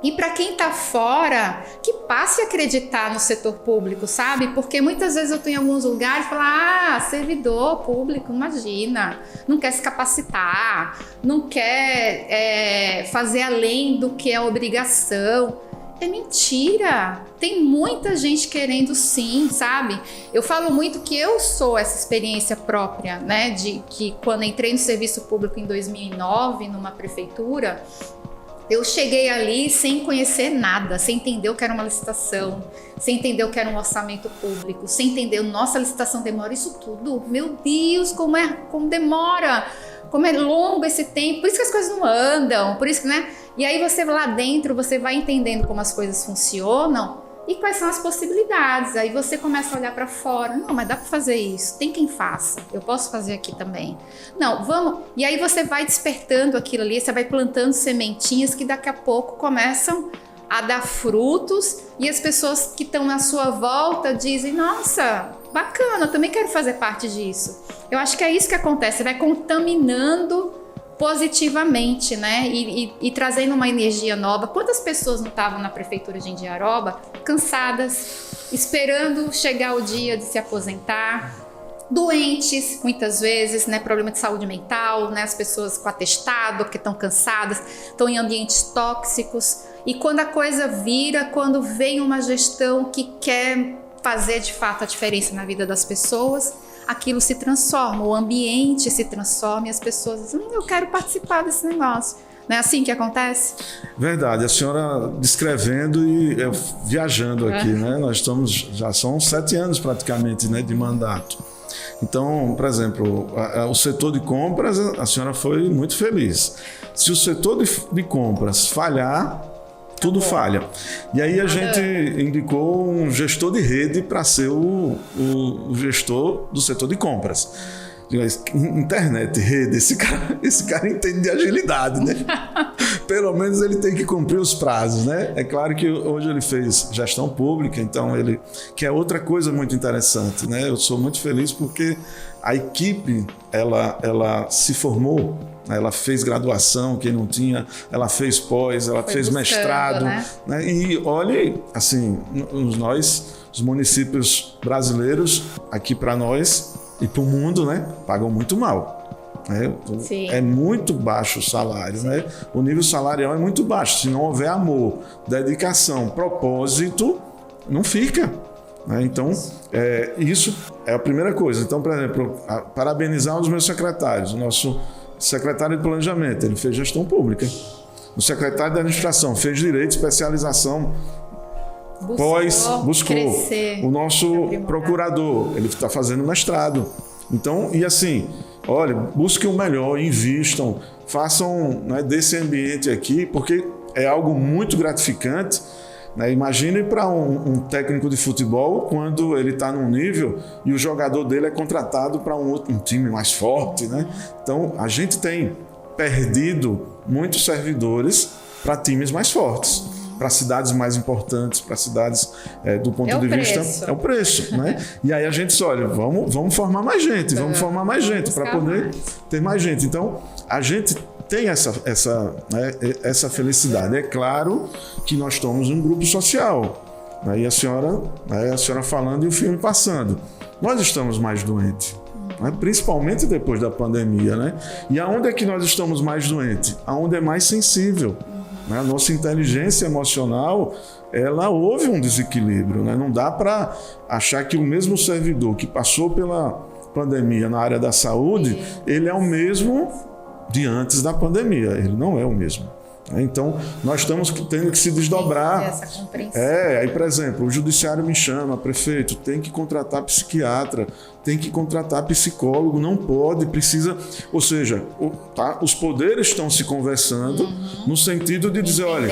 E para quem está fora, que passe a acreditar no setor público, sabe? Porque muitas vezes eu estou em alguns lugares e falo, servidor público, imagina, não quer se capacitar, não quer fazer além do que é obrigação. É mentira, tem muita gente querendo sim, sabe? Eu falo muito que eu sou essa experiência própria, né? De que quando entrei no serviço público em 2009, numa prefeitura, Eu cheguei ali sem conhecer nada, sem entender o que era uma licitação, sem entender o que era um orçamento público, sem entender, nossa, a licitação demora isso tudo. Meu Deus, como demora, como é longo esse tempo, por isso que as coisas não andam, por isso que, né? E aí você lá dentro, você vai entendendo como as coisas funcionam e quais são as possibilidades. Aí você começa a olhar para fora. Não, mas dá para fazer isso. Tem quem faça. Eu posso fazer aqui também. Não, vamos. E aí você vai despertando aquilo ali, você vai plantando sementinhas que daqui a pouco começam a dar frutos e as pessoas que estão na sua volta dizem, nossa, bacana, eu também quero fazer parte disso. Eu acho que é isso que acontece. Você vai contaminando positivamente, né? E trazendo uma energia nova. Quantas pessoas não estavam na prefeitura de Indiaroba cansadas, esperando chegar o dia de se aposentar, doentes, muitas vezes, né? Problema de saúde mental, né? As pessoas com atestado, porque estão cansadas, estão em ambientes tóxicos. E quando a coisa vira, quando vem uma gestão que quer fazer de fato a diferença na vida das pessoas, aquilo se transforma, o ambiente se transforma e as pessoas dizem, eu quero participar desse negócio. Não é assim que acontece? Verdade, a senhora descrevendo e eu viajando aqui, né? Nós estamos, já são 7 anos praticamente, né, de mandato. Então, por exemplo, o setor de compras, a senhora foi muito feliz. Se o setor de compras falhar, tudo falha. E aí a gente indicou um gestor de rede para ser o gestor do setor de compras. Internet, rede, esse cara entende de agilidade, né? Pelo menos ele tem que cumprir os prazos, né? É claro que hoje ele fez gestão pública, então que é outra coisa muito interessante, né? Eu sou muito feliz porque a equipe, ela se formou, ela fez graduação, quem não tinha, ela fez pós, ela fez mestrado, né? E olhe, assim, nós, os municípios brasileiros, aqui para nós e para o mundo, né, pagam muito mal. Né? É muito baixo o salário, né? O nível salarial é muito baixo. Se não houver amor, dedicação, propósito, não fica. Né? Então, isso é a primeira coisa. Então, por exemplo, parabenizar os meus secretários. O nosso secretário de planejamento, ele fez gestão pública. O secretário de administração fez direito, especialização, buscou. Crescer, o nosso procurador, ele está fazendo mestrado. Então, e assim, olha, busquem o melhor, invistam, façam, né, desse ambiente aqui, porque é algo muito gratificante. Né? Imagine para um técnico de futebol quando ele está num nível e o jogador dele é contratado para um time mais forte. Né? Então, a gente tem perdido muitos servidores para times mais fortes, para cidades mais importantes, para cidades do ponto de vista... É o preço, né? E aí a gente diz, olha, vamos formar mais gente, vamos formar mais gente para poder ter mais gente. Então, a gente tem essa felicidade. É claro que nós estamos em um grupo social. Né? E a senhora falando e o filme passando. Nós estamos mais doentes. Né? Principalmente depois da pandemia. Né? E aonde é que nós estamos mais doentes? Aonde é mais sensível. A nossa inteligência emocional, ela houve um desequilíbrio. Né? Não dá para achar que o mesmo servidor que passou pela pandemia na área da saúde, ele é o mesmo de antes da pandemia. Ele não é o mesmo. Então, nós estamos tendo que se desdobrar. Essa compreensão. Aí, por exemplo, o judiciário me chama, prefeito, tem que contratar psiquiatra, tem que contratar psicólogo, não pode, precisa... Ou seja, os poderes estão se conversando no sentido de dizer, olha,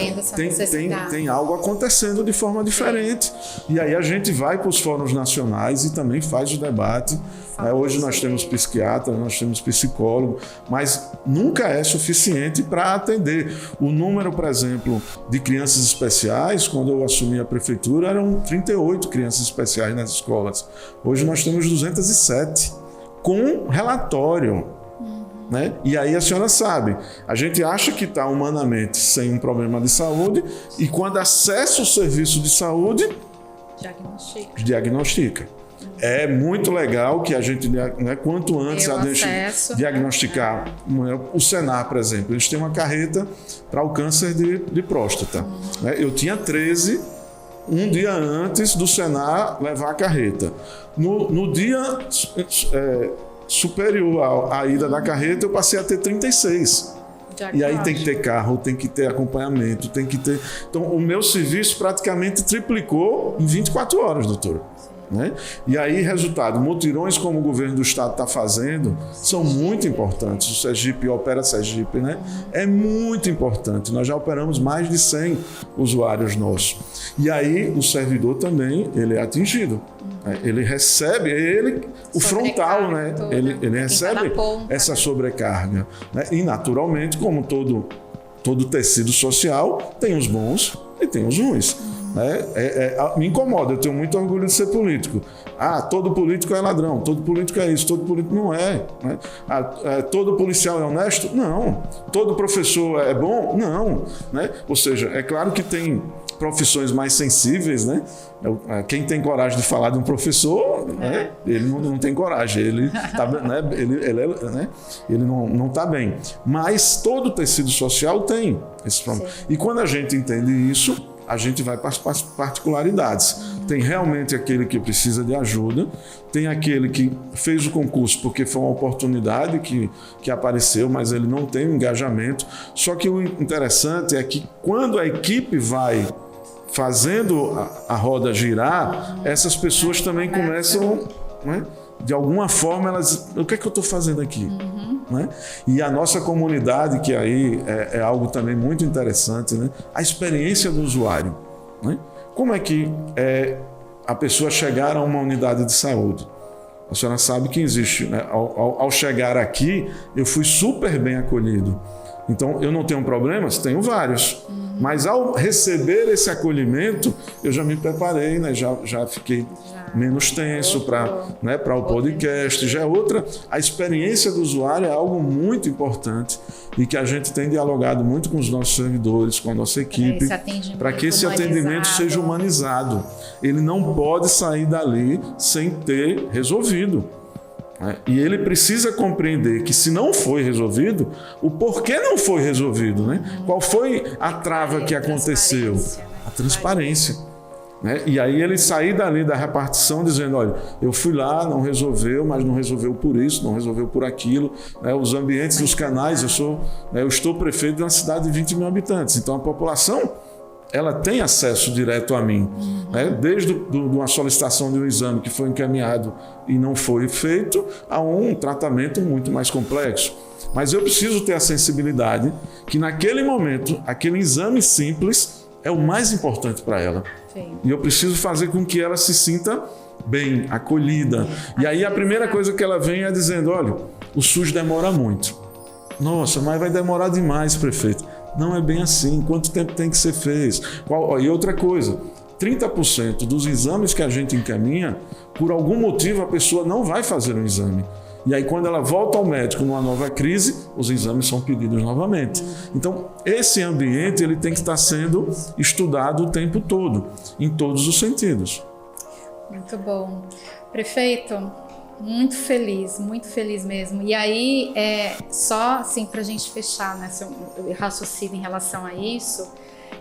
tem algo acontecendo de forma diferente. E aí a gente vai para os fóruns nacionais e também faz o debate. Hoje nós temos psiquiatra, nós temos psicólogo, mas nunca é suficiente para atender. O número, por exemplo, de crianças especiais, quando eu assumi a prefeitura, eram 38 crianças especiais nas escolas. Hoje nós temos 207, com relatório. Né? E aí a senhora sabe, a gente acha que está humanamente sem um problema de saúde e quando acessa o serviço de saúde, diagnostica. É muito legal que a gente, né, quanto antes a gente diagnosticar. O Senar, por exemplo, eles têm uma carreta para o câncer de próstata. Né? Eu tinha 13, um dia antes do Senar levar a carreta. No dia superior à ida da carreta, eu passei a ter 36. E aí tem que ter carro, tem que ter acompanhamento, tem que ter... Então, o meu serviço praticamente triplicou em 24 horas, doutor. Né? E aí, resultado, mutirões como o governo do estado está fazendo são muito importantes. O Sergipe Opera Sergipe, né? É muito importante. Nós já operamos mais de 100 usuários nossos. E aí o servidor também ele é atingido. Ele recebe, o frontal, né? Ele recebe essa sobrecarga. Né? E naturalmente, como todo tecido social, tem os bons e tem os ruins. Me incomoda, eu tenho muito orgulho de ser político. Todo político é ladrão, todo político é isso, todo político não é. Né? Todo policial é honesto? Não. Todo professor é bom? Não. Né? Ou seja, é claro que tem profissões mais sensíveis, né? Quem tem coragem de falar de um professor, né? Ele não tem coragem, ele não está bem. Mas todo tecido social tem esse problema. E quando a gente entende isso, a gente vai para as particularidades. Tem realmente aquele que precisa de ajuda, tem aquele que fez o concurso porque foi uma oportunidade que apareceu, mas ele não tem um engajamento. Só que o interessante é que quando a equipe vai fazendo a roda girar, essas pessoas também começam, né? De alguma forma, elas... O que é que eu estou fazendo aqui? Né? E a nossa comunidade, que aí é algo também muito interessante, né? A experiência do usuário. Né? Como é que a pessoa chegar a uma unidade de saúde? A senhora sabe que existe, né? Ao chegar aqui, eu fui super bem acolhido. Então, eu não tenho problemas? Tenho vários. Mas ao receber esse acolhimento, eu já me preparei, né? Já fiquei menos tenso para o podcast. Já é outra. A experiência do usuário é algo muito importante e que a gente tem dialogado muito com os nossos servidores, com a nossa equipe, para que esse atendimento seja humanizado. Ele não pode sair dali sem ter resolvido. E ele precisa compreender que se não foi resolvido, o porquê não foi resolvido, né? Qual foi a trava que aconteceu? A transparência. Né? E aí ele sair dali da repartição dizendo, olha, eu fui lá, não resolveu, mas não resolveu por isso, não resolveu por aquilo. Né? Os ambientes dos canais, eu estou prefeito de uma cidade de 20 mil habitantes, então a população ela tem acesso direto a mim, né? Desde uma solicitação de um exame que foi encaminhado e não foi feito, a um tratamento muito mais complexo. Mas eu preciso ter a sensibilidade que naquele momento, aquele exame simples é o mais importante para ela. Sim. E eu preciso fazer com que ela se sinta bem, acolhida. E aí a primeira coisa que ela vem é dizendo, olha, o SUS demora muito. Nossa, mas vai demorar demais, prefeito. Não é bem assim. Quanto tempo tem que ser feito? E outra coisa, 30% dos exames que a gente encaminha, por algum motivo a pessoa não vai fazer um exame. E aí quando ela volta ao médico numa nova crise, os exames são pedidos novamente. Então, esse ambiente ele tem que estar sendo estudado o tempo todo, em todos os sentidos. Muito bom. Prefeito, muito feliz mesmo. E aí, só assim para a gente fechar, né, seu raciocínio em relação a isso,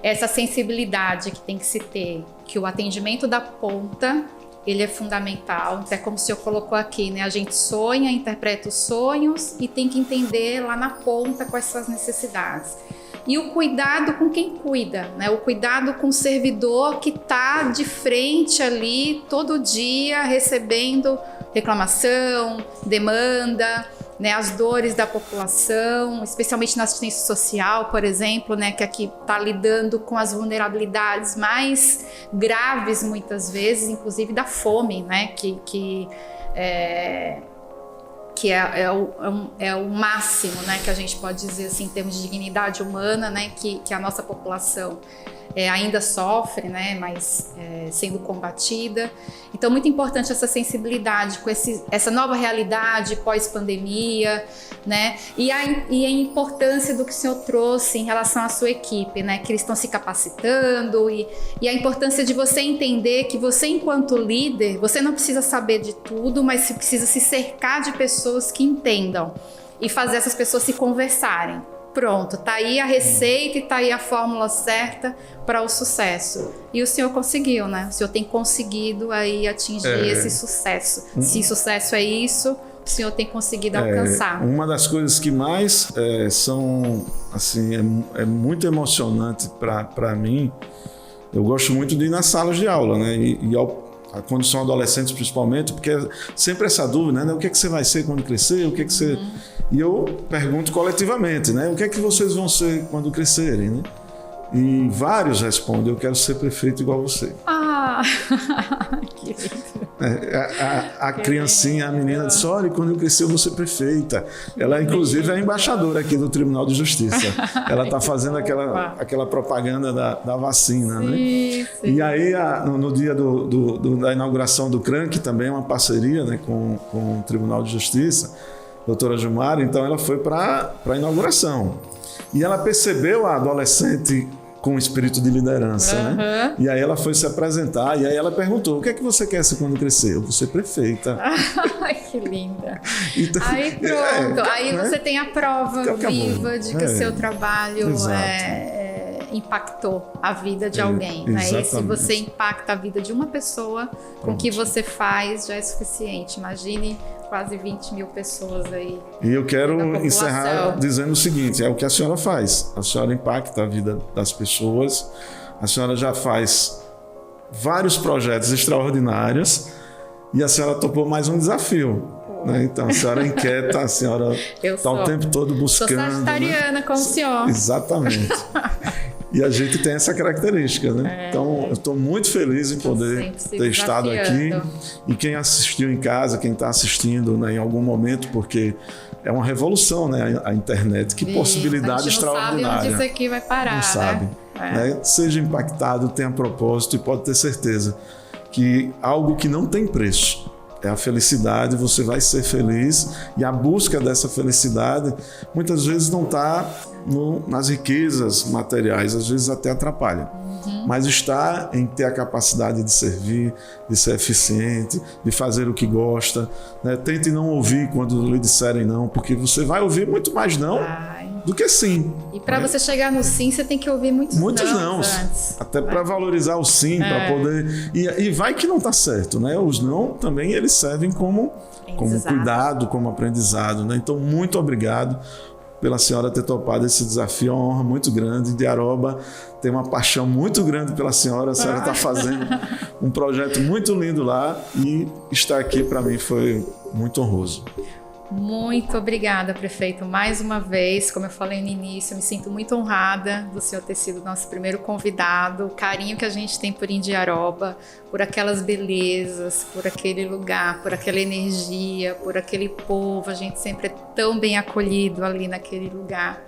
essa sensibilidade que tem que se ter, que o atendimento da ponta, ele é fundamental. É como o senhor colocou aqui, né? A gente sonha, interpreta os sonhos e tem que entender lá na ponta quais são as necessidades. E o cuidado com quem cuida, né? O cuidado com o servidor que está de frente ali todo dia recebendo reclamação, demanda, né, as dores da população, especialmente na assistência social, por exemplo, né, que aqui está lidando com as vulnerabilidades mais graves muitas vezes, inclusive da fome, né, que é o máximo, né, que a gente pode dizer assim, em termos de dignidade humana, né, que a nossa população ainda sofre, né, mas sendo combatida. Então, muito importante essa sensibilidade com essa nova realidade pós-pandemia, né, e a importância do que o senhor trouxe em relação à sua equipe, né, que eles estão se capacitando e a importância de você entender que você, enquanto líder, você não precisa saber de tudo, mas você precisa se cercar de pessoas que entendam e fazer essas pessoas se conversarem. Pronto, tá aí a receita e tá aí a fórmula certa para o sucesso. E o senhor conseguiu, né? O senhor tem conseguido aí atingir esse sucesso. Se sucesso é isso, o o senhor tem conseguido alcançar? Uma das coisas que mais são, assim, é muito emocionante para mim. Eu gosto muito de ir nas salas de aula, né? Quando são adolescentes principalmente, porque é sempre essa dúvida, né? O que é que você vai ser quando crescer? O que é que você... E eu pergunto coletivamente, né? O que é que vocês vão ser quando crescerem, né? E vários respondem, eu quero ser prefeito igual você. Ah, que lindo. A criancinha, a menina disse, olha, quando eu crescer eu vou ser prefeita. Ela, inclusive, é embaixadora aqui do Tribunal de Justiça. Ela está fazendo aquela propaganda da vacina, né? Sim. E aí, no dia da inauguração do CRAN, que também é uma parceria, né, com o Tribunal de Justiça, doutora Gilmar, então ela foi para a inauguração. E ela percebeu a adolescente com espírito de liderança, né? E aí ela foi se apresentar, e aí ela perguntou, o que é que você quer ser quando crescer? Eu vou ser prefeita. Ai, que linda. Então, aí pronto, aí né? você tem a prova viva de que o seu trabalho impactou a vida de alguém, né? E se você impacta a vida de uma pessoa, com o que você faz já é suficiente. Imagine quase 20 mil pessoas aí. E eu quero encerrar dizendo o seguinte, é o que a senhora faz. A senhora impacta a vida das pessoas, a senhora já faz vários projetos extraordinários e a senhora topou mais um desafio. Né? Então a senhora é inquieta, a senhora está o tempo todo buscando. Sou sagitariana, né? Como o senhor. Exatamente. E a gente tem essa característica, né? Então, eu estou muito feliz em poder ter estado aqui. E quem assistiu em casa, quem está assistindo, né, em algum momento, porque é uma revolução, né? A internet. Que possibilidade extraordinária. Não sabe onde isso aqui vai parar, não sabe, né? Seja impactado, tenha propósito e pode ter certeza que algo que não tem preço é a felicidade, você vai ser feliz e a busca dessa felicidade muitas vezes não está nas riquezas materiais, às vezes até atrapalha. Mas está em ter a capacidade de servir, de ser eficiente, de fazer o que gosta, né? Tente não ouvir quando lhe disserem não, porque você vai ouvir muito mais não do que sim. E para você chegar no sim, você tem que ouvir muitos não antes. Até para valorizar o sim, para poder... E vai que não está certo, né? Os não também eles servem como cuidado, como aprendizado, né? Então, muito obrigado pela senhora ter topado esse desafio, é uma honra muito grande. De Aroba tem uma paixão muito grande pela senhora, a senhora está fazendo um projeto muito lindo lá e estar aqui para mim foi muito honroso. Muito obrigada, prefeito, mais uma vez. Como eu falei no início, eu me sinto muito honrada do senhor ter sido nosso primeiro convidado, o carinho que a gente tem por Indiaroba, por aquelas belezas, por aquele lugar, por aquela energia, por aquele povo. A gente sempre é tão bem acolhido ali naquele lugar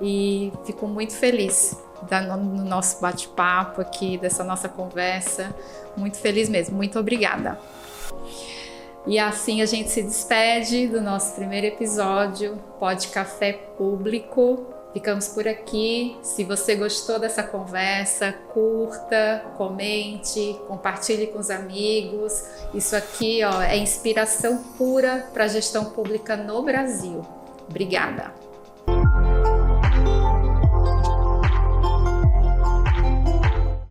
e fico muito feliz no nosso bate-papo aqui, dessa nossa conversa. Muito feliz mesmo, muito obrigada. E assim a gente se despede do nosso primeiro episódio, Pod Café Público. Ficamos por aqui. Se você gostou dessa conversa, curta, comente, compartilhe com os amigos. Isso aqui, é inspiração pura para a gestão pública no Brasil. Obrigada.